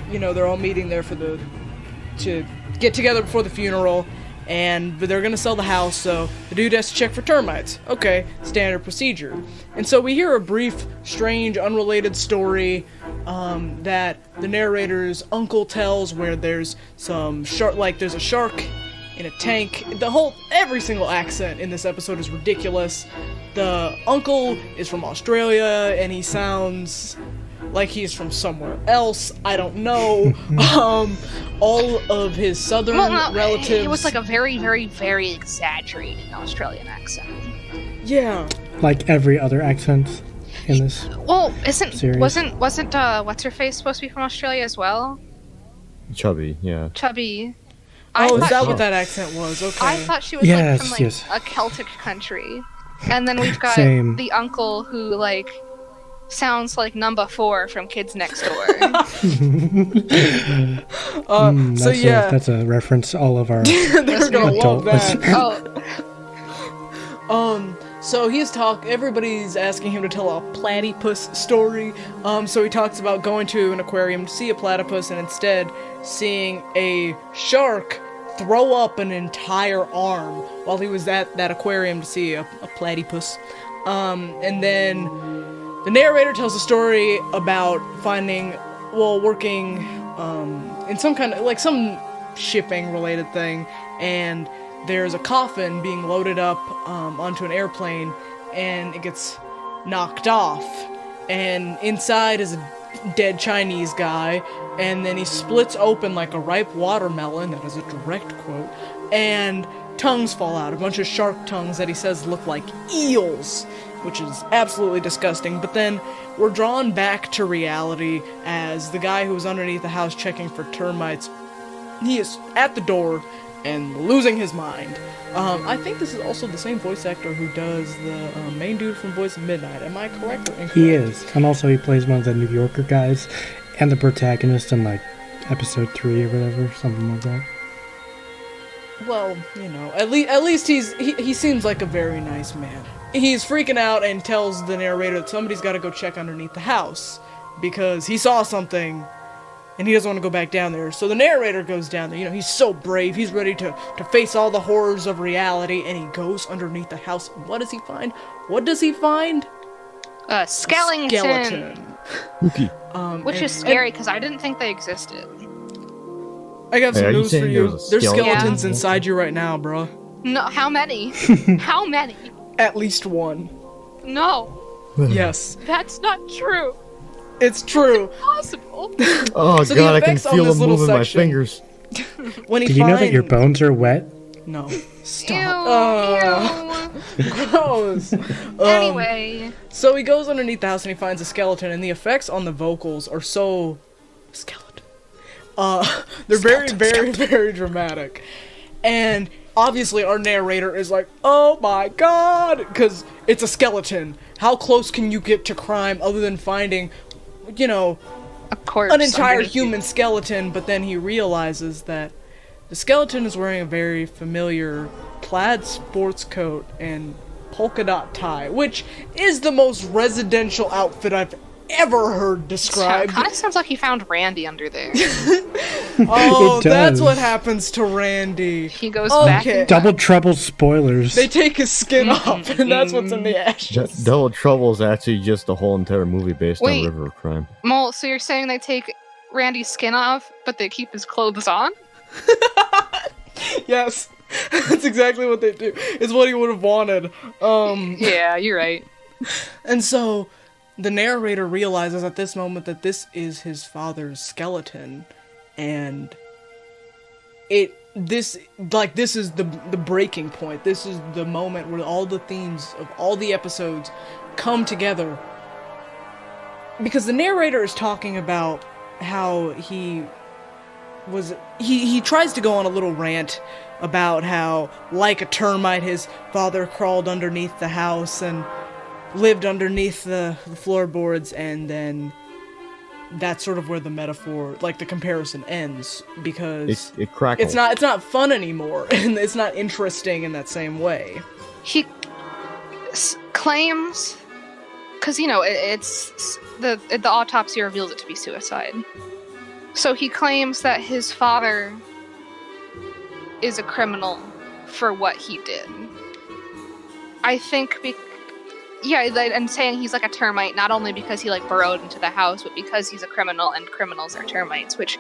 you know, they're all meeting there to get together before the funeral, but they're gonna sell the house, so the dude has to check for termites. Okay, standard procedure. And so we hear a brief, strange, unrelated story that the narrator's uncle tells, where there's some shark, like there's a shark in a tank. Every single accent in this episode is ridiculous. The uncle is from Australia, and he sounds like he's from somewhere else. I don't know. All of his southern relatives. It was like a very, very, very exaggerated Australian accent. Yeah. Like every other accent in this. Well, series. wasn't what's her face supposed to be from Australia as well? Chubby, yeah. Chubby. Oh, is thought that she- what that accent was? Okay. I thought she was Yes, from yes. a Celtic country, and then we've got Same. the uncle who like sounds like number 4 from Kids Next Door. That's a reference all of our They're gonna love adult that. Oh, So everybody's asking him to tell a platypus story. So he talks about going to an aquarium to see a platypus and instead seeing a shark throw up an entire arm while he was at that aquarium to see a platypus. And then the narrator tells a story about working in some kind of, like some shipping related thing, and there's a coffin being loaded up onto an airplane, and it gets knocked off, and inside is a dead Chinese guy, and then he splits open like a ripe watermelon, that is a direct quote, and tongues fall out, a bunch of shark tongues that he says look like eels, which is absolutely disgusting. But then we're drawn back to reality as the guy who was underneath the house checking for termites, he is at the door and losing his mind. I think this is also the same voice actor who does the main dude from Boys of Midnight. Am I correct or incorrect? He is. And also he plays one of the New Yorker guys and the protagonist in like episode 3 or whatever, something like that. Well, you know, at least he seems like a very nice man. He's freaking out and tells the narrator that somebody's got to go check underneath the house because he saw something and he doesn't want to go back down there. So the narrator goes down there. You know, he's so brave. He's ready to face all the horrors of reality, and he goes underneath the house. And what does he find? Skellington. Skeleton. Spooky. Which is scary because I didn't think they existed. I got Hey, some are you news for saying you. there's a There's skeleton? skeletons Yeah. inside you right now, bro. No, how many? How many? At least one. No, Yes, that's not true. it's true. Possible. Oh So the god, I can effects on feel this them little moving my section- fingers. When he Do you know that your finds- bones are wet? No. Ew, Stop. Gross. Anyway, So he goes underneath the house and he finds a skeleton, and the effects on the vocals are so skeleton. They're very dramatic, and obviously our narrator is like, "Oh my god," because it's a skeleton. How close can you get to crime other than finding, of course, an entire underneath human skeleton? But then he realizes that the skeleton is wearing a very familiar plaid sports coat and polka dot tie, which is the most residential outfit I've ever heard described. Kind of sounds like he found Randy under there. Oh, It that's does. what happens to Randy. He goes Okay. back. And Double trouble spoilers. They take his skin off, and that's what's in the ashes. Double Trouble is actually just a whole entire movie based Wait. on River of Crime. Mole, so you're saying they take Randy's skin off, but they keep his clothes on? Yes, that's exactly what they do. It's what he would have wanted. Yeah, you're right. And so the narrator realizes at this moment that this is his father's skeleton, and this is the breaking point. This is the moment where all the themes of all the episodes come together. Because the narrator is talking about how he tries to go on a little rant about how, like a termite, his father crawled underneath the house and lived underneath the floorboards, and then that's sort of where the metaphor, like the comparison, ends, because It crackles. it's not fun anymore, and it's not interesting in that same way. He claims, because it's the autopsy reveals it to be suicide. So he claims that his father is a criminal for what he did. I think, and saying he's like a termite, not only because he like burrowed into the house, but because he's a criminal, and criminals are termites, which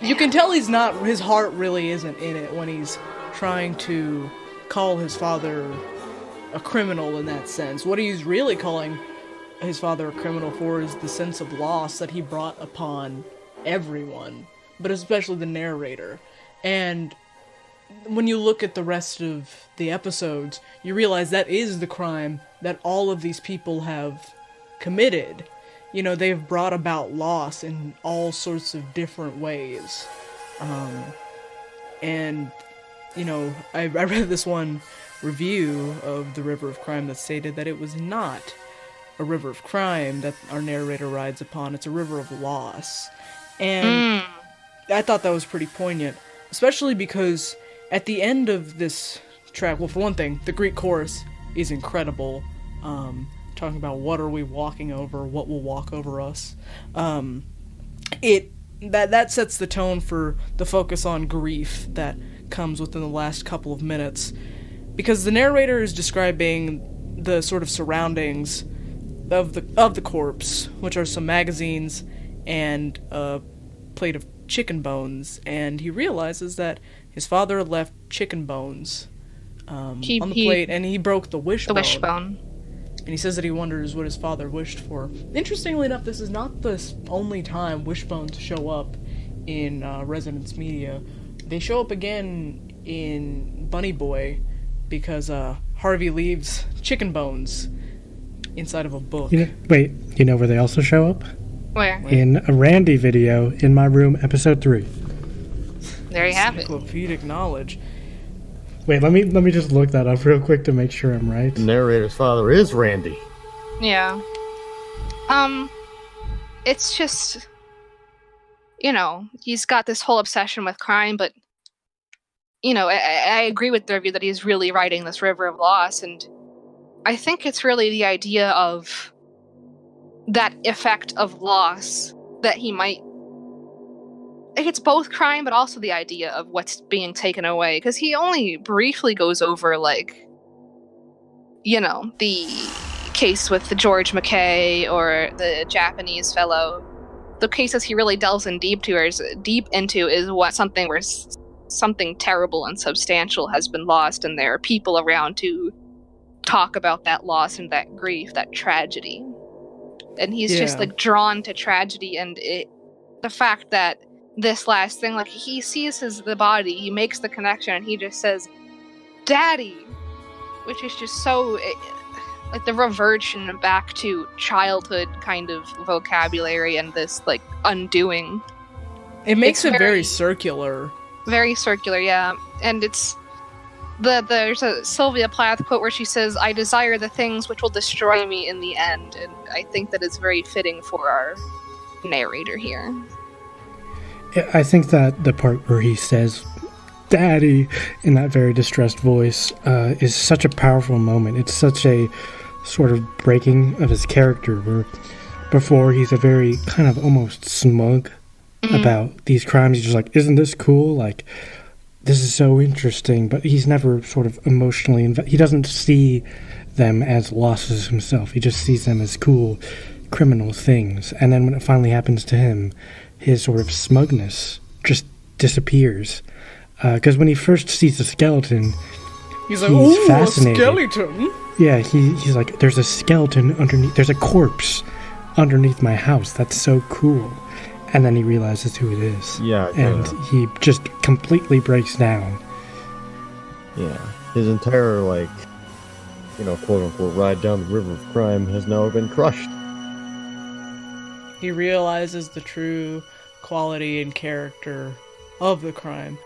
You can tell his heart really isn't in it when he's trying to call his father a criminal in that sense. What he's really calling his father a criminal for is the sense of loss that he brought upon everyone, but especially the narrator. And when you look at the rest of the episodes, you realize that is the crime that all of these people have committed. They've brought about loss in all sorts of different ways. I read this one review of The River of Crime that stated that it was not a river of crime that our narrator rides upon, it's a river of loss. And I thought that was pretty poignant, especially because at the end of this track, well, for one thing, the Greek chorus is incredible, talking about what are we walking over, what will walk over us. That sets the tone for the focus on grief that comes within the last couple of minutes, because the narrator is describing the sort of surroundings of the corpse, which are some magazines and a plate of chicken bones, and he realizes that his father left chicken bones on the plate, and he broke the wishbone. The wishbone. And he says that he wonders what his father wished for. Interestingly enough, this is not the only time wishbones show up in Resonance Media. They show up again in Bunny Boy, because Harvey leaves chicken bones inside of a book. You know where they also show up? Where? In a Randy video, In My Room, episode 3. There you have it. Encyclopedic knowledge. Wait, let me just look that up real quick to make sure I'm right. The narrator's father is Randy. Yeah. It's just, he's got this whole obsession with crime, but, I agree with the review that he's really writing this river of loss, and I think it's really the idea of that effect of loss that he might... It's both crime, but also the idea of what's being taken away, because he only briefly goes over, the case with the George McKay or the Japanese fellow, the cases he really delves in deep into is what something where something terrible and substantial has been lost, and there are people around to talk about that loss and that grief, that tragedy. And he's just like drawn to tragedy, and the fact that this last thing, like he sees the body, he makes the connection, and he just says, "Daddy," which is just so like the reversion back to childhood kind of vocabulary and this like undoing. It makes it very circular. Very circular, yeah. And it's there's a Sylvia Plath quote where she says, "I desire the things which will destroy me in the end," and I think that is very fitting for our narrator here. I think that the part where he says "Daddy" in that very distressed voice is such a powerful moment. It's such a sort of breaking of his character, where before he's a very kind of almost smug about these crimes. He's just like, "Isn't this cool? Like, this is so interesting," but he's never sort of emotionally he doesn't see them as losses himself. He just sees them as cool criminal things. And then when it finally happens to him, his sort of smugness just disappears. Because when he first sees the skeleton, he's like, "Ooh, fascinated. A skeleton!" Yeah, he's like, "There's a skeleton underneath, there's a corpse underneath my house. That's so cool." And then he realizes who it is. Yeah. And he just completely breaks down. Yeah. His entire, like, quote-unquote ride down the river of crime has now been crushed. He realizes the true quality and character of the crime.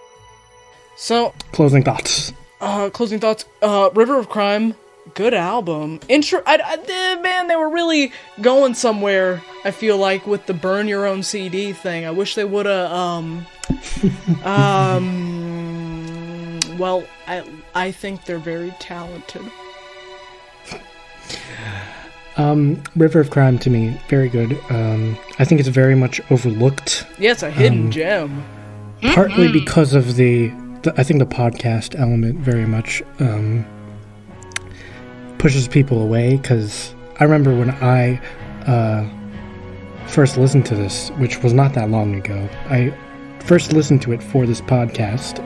So, Closing thoughts. River of Crime, good album. Man, they were really going somewhere, I feel like, with the burn your own CD thing. I wish they would've, well, I think they're very talented. River of Crime, to me, very good. I think it's very much overlooked. Yeah, it's a hidden gem. Partly because of the I think the podcast element very much pushes people away, because I remember when I first listened to this, which was not that long ago. I first listened to it for this podcast,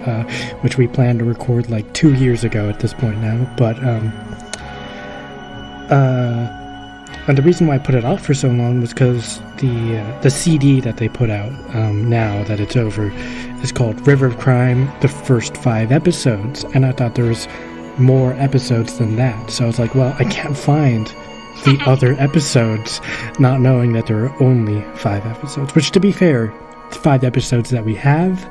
which we plan to record like 2 years ago at this point now, but and the reason why I put it off for so long was because the CD that they put out, now that it's over, is called River of Crime, the first 5 episodes, and I thought there was more episodes than that. So I was like, well, I can't find the other episodes, not knowing that there are only 5 episodes, which, to be fair, the 5 episodes that we have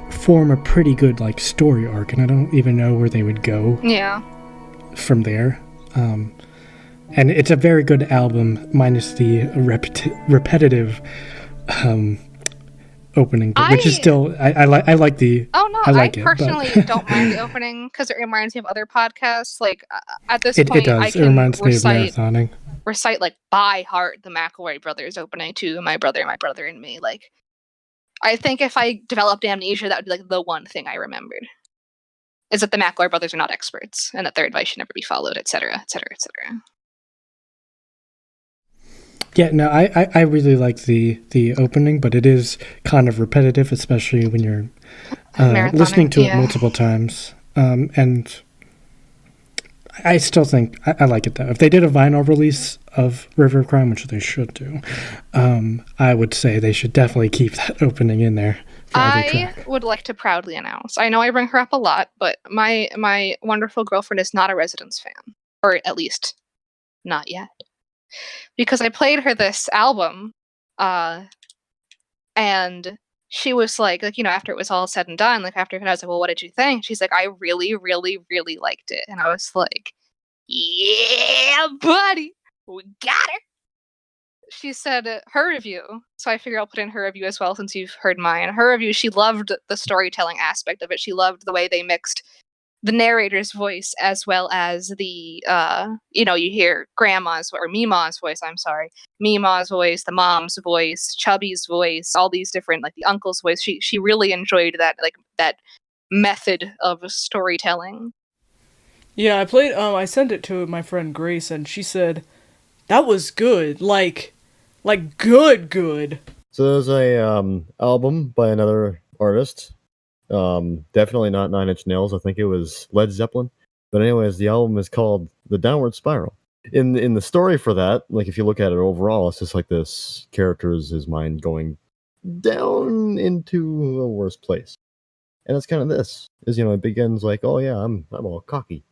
form a pretty good, like, story arc, and I don't even know where they would go from there. And it's a very good album, minus the repetitive opening, which is still I like the. Oh no, I like personally it, don't mind the opening because it reminds me of other podcasts. Like at this it point, does. I can it reminds me of marathoning. Recite like by heart the McElroy brothers opening to My Brother and Me. Like, I think if I developed amnesia, that would be like the one thing I remembered. Is that the McElroy brothers are not experts and that their advice should never be followed, etc., etc., etc. Yeah, no, I really like the opening, but it is kind of repetitive, especially when you're listening to it multiple times. And I still think I like it though. If they did a vinyl release of River of Crime, which they should do, I would say they should definitely keep that opening in there. I would like to proudly announce, I know I bring her up a lot, but my wonderful girlfriend is not a Residence fan, or at least not yet. Because I played her this album, and she was like, after it was all said and done, like after I was like, well, what did you think? She's like, I really, really, really liked it. And I was like, yeah, buddy, we got her. She said her review, so I figure I'll put in her review as well since you've heard mine. Her review, she loved the storytelling aspect of it. She loved the way they mixed the narrator's voice as well as the you hear grandma's or Mima's voice, Mima's voice, the mom's voice, Chubby's voice, all these different, like the uncle's voice. She really enjoyed that, like that method of storytelling. Yeah, I played. I sent it to my friend Grace, and she said that was good. Like good. So there's a album by another artist. Definitely not Nine Inch Nails. I think it was Led Zeppelin. But anyways, the album is called The Downward Spiral. In the story for that, like if you look at it overall, it's just like this character's his mind going down into a worse place. And it's kind of this. Is it begins like, oh yeah, I'm all cocky.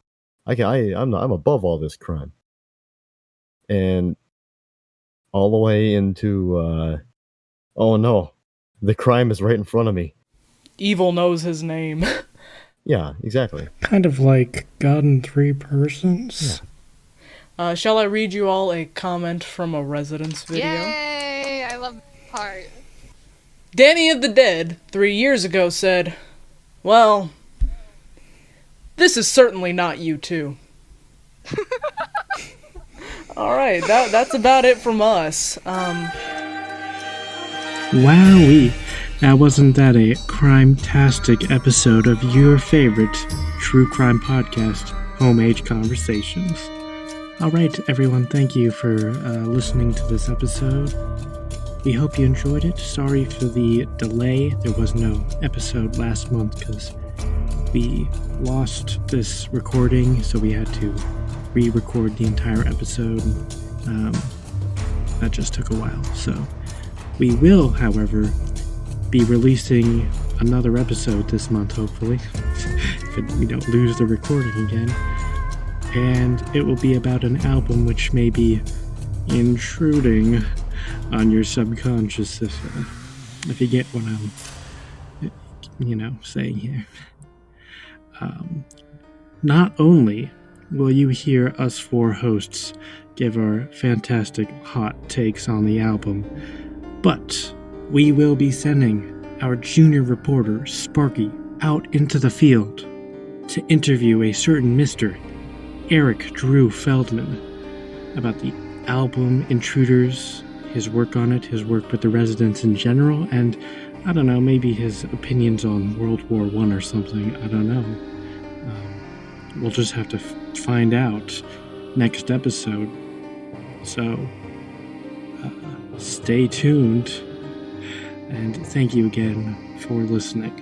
I'm above all this crime. And all the way into oh no, the crime is right in front of me. Evil knows his name. Yeah, exactly. Kind of like God in Three Persons. Yeah. Shall I read you all a comment from a Residence video? Yay! I love that part. Danny of the Dead, 3 years ago, said, well, this is certainly not you two. Alright, that's about it from us. Wowee. Now wasn't that a crime-tastic episode of your favorite true crime podcast, Home Age Conversations? Alright, everyone, thank you for listening to this episode. We hope you enjoyed it. Sorry for the delay. There was no episode last month because we lost this recording, so we had to re-record the entire episode. That just took a while. So we will, however, be releasing another episode this month, hopefully, if we don't lose the recording again. And it will be about an album which may be intruding on your subconscious, if you get what I'm, saying here. Not only will you hear us four hosts give our fantastic hot takes on the album, but we will be sending our junior reporter, Sparky, out into the field to interview a certain Mr. Eric Drew Feldman about the album Intruders, his work on it, his work with the Residents in general, and, I don't know, maybe his opinions on World War I or something. I don't know. We'll just have to find out next episode. So, stay tuned. And thank you again for listening.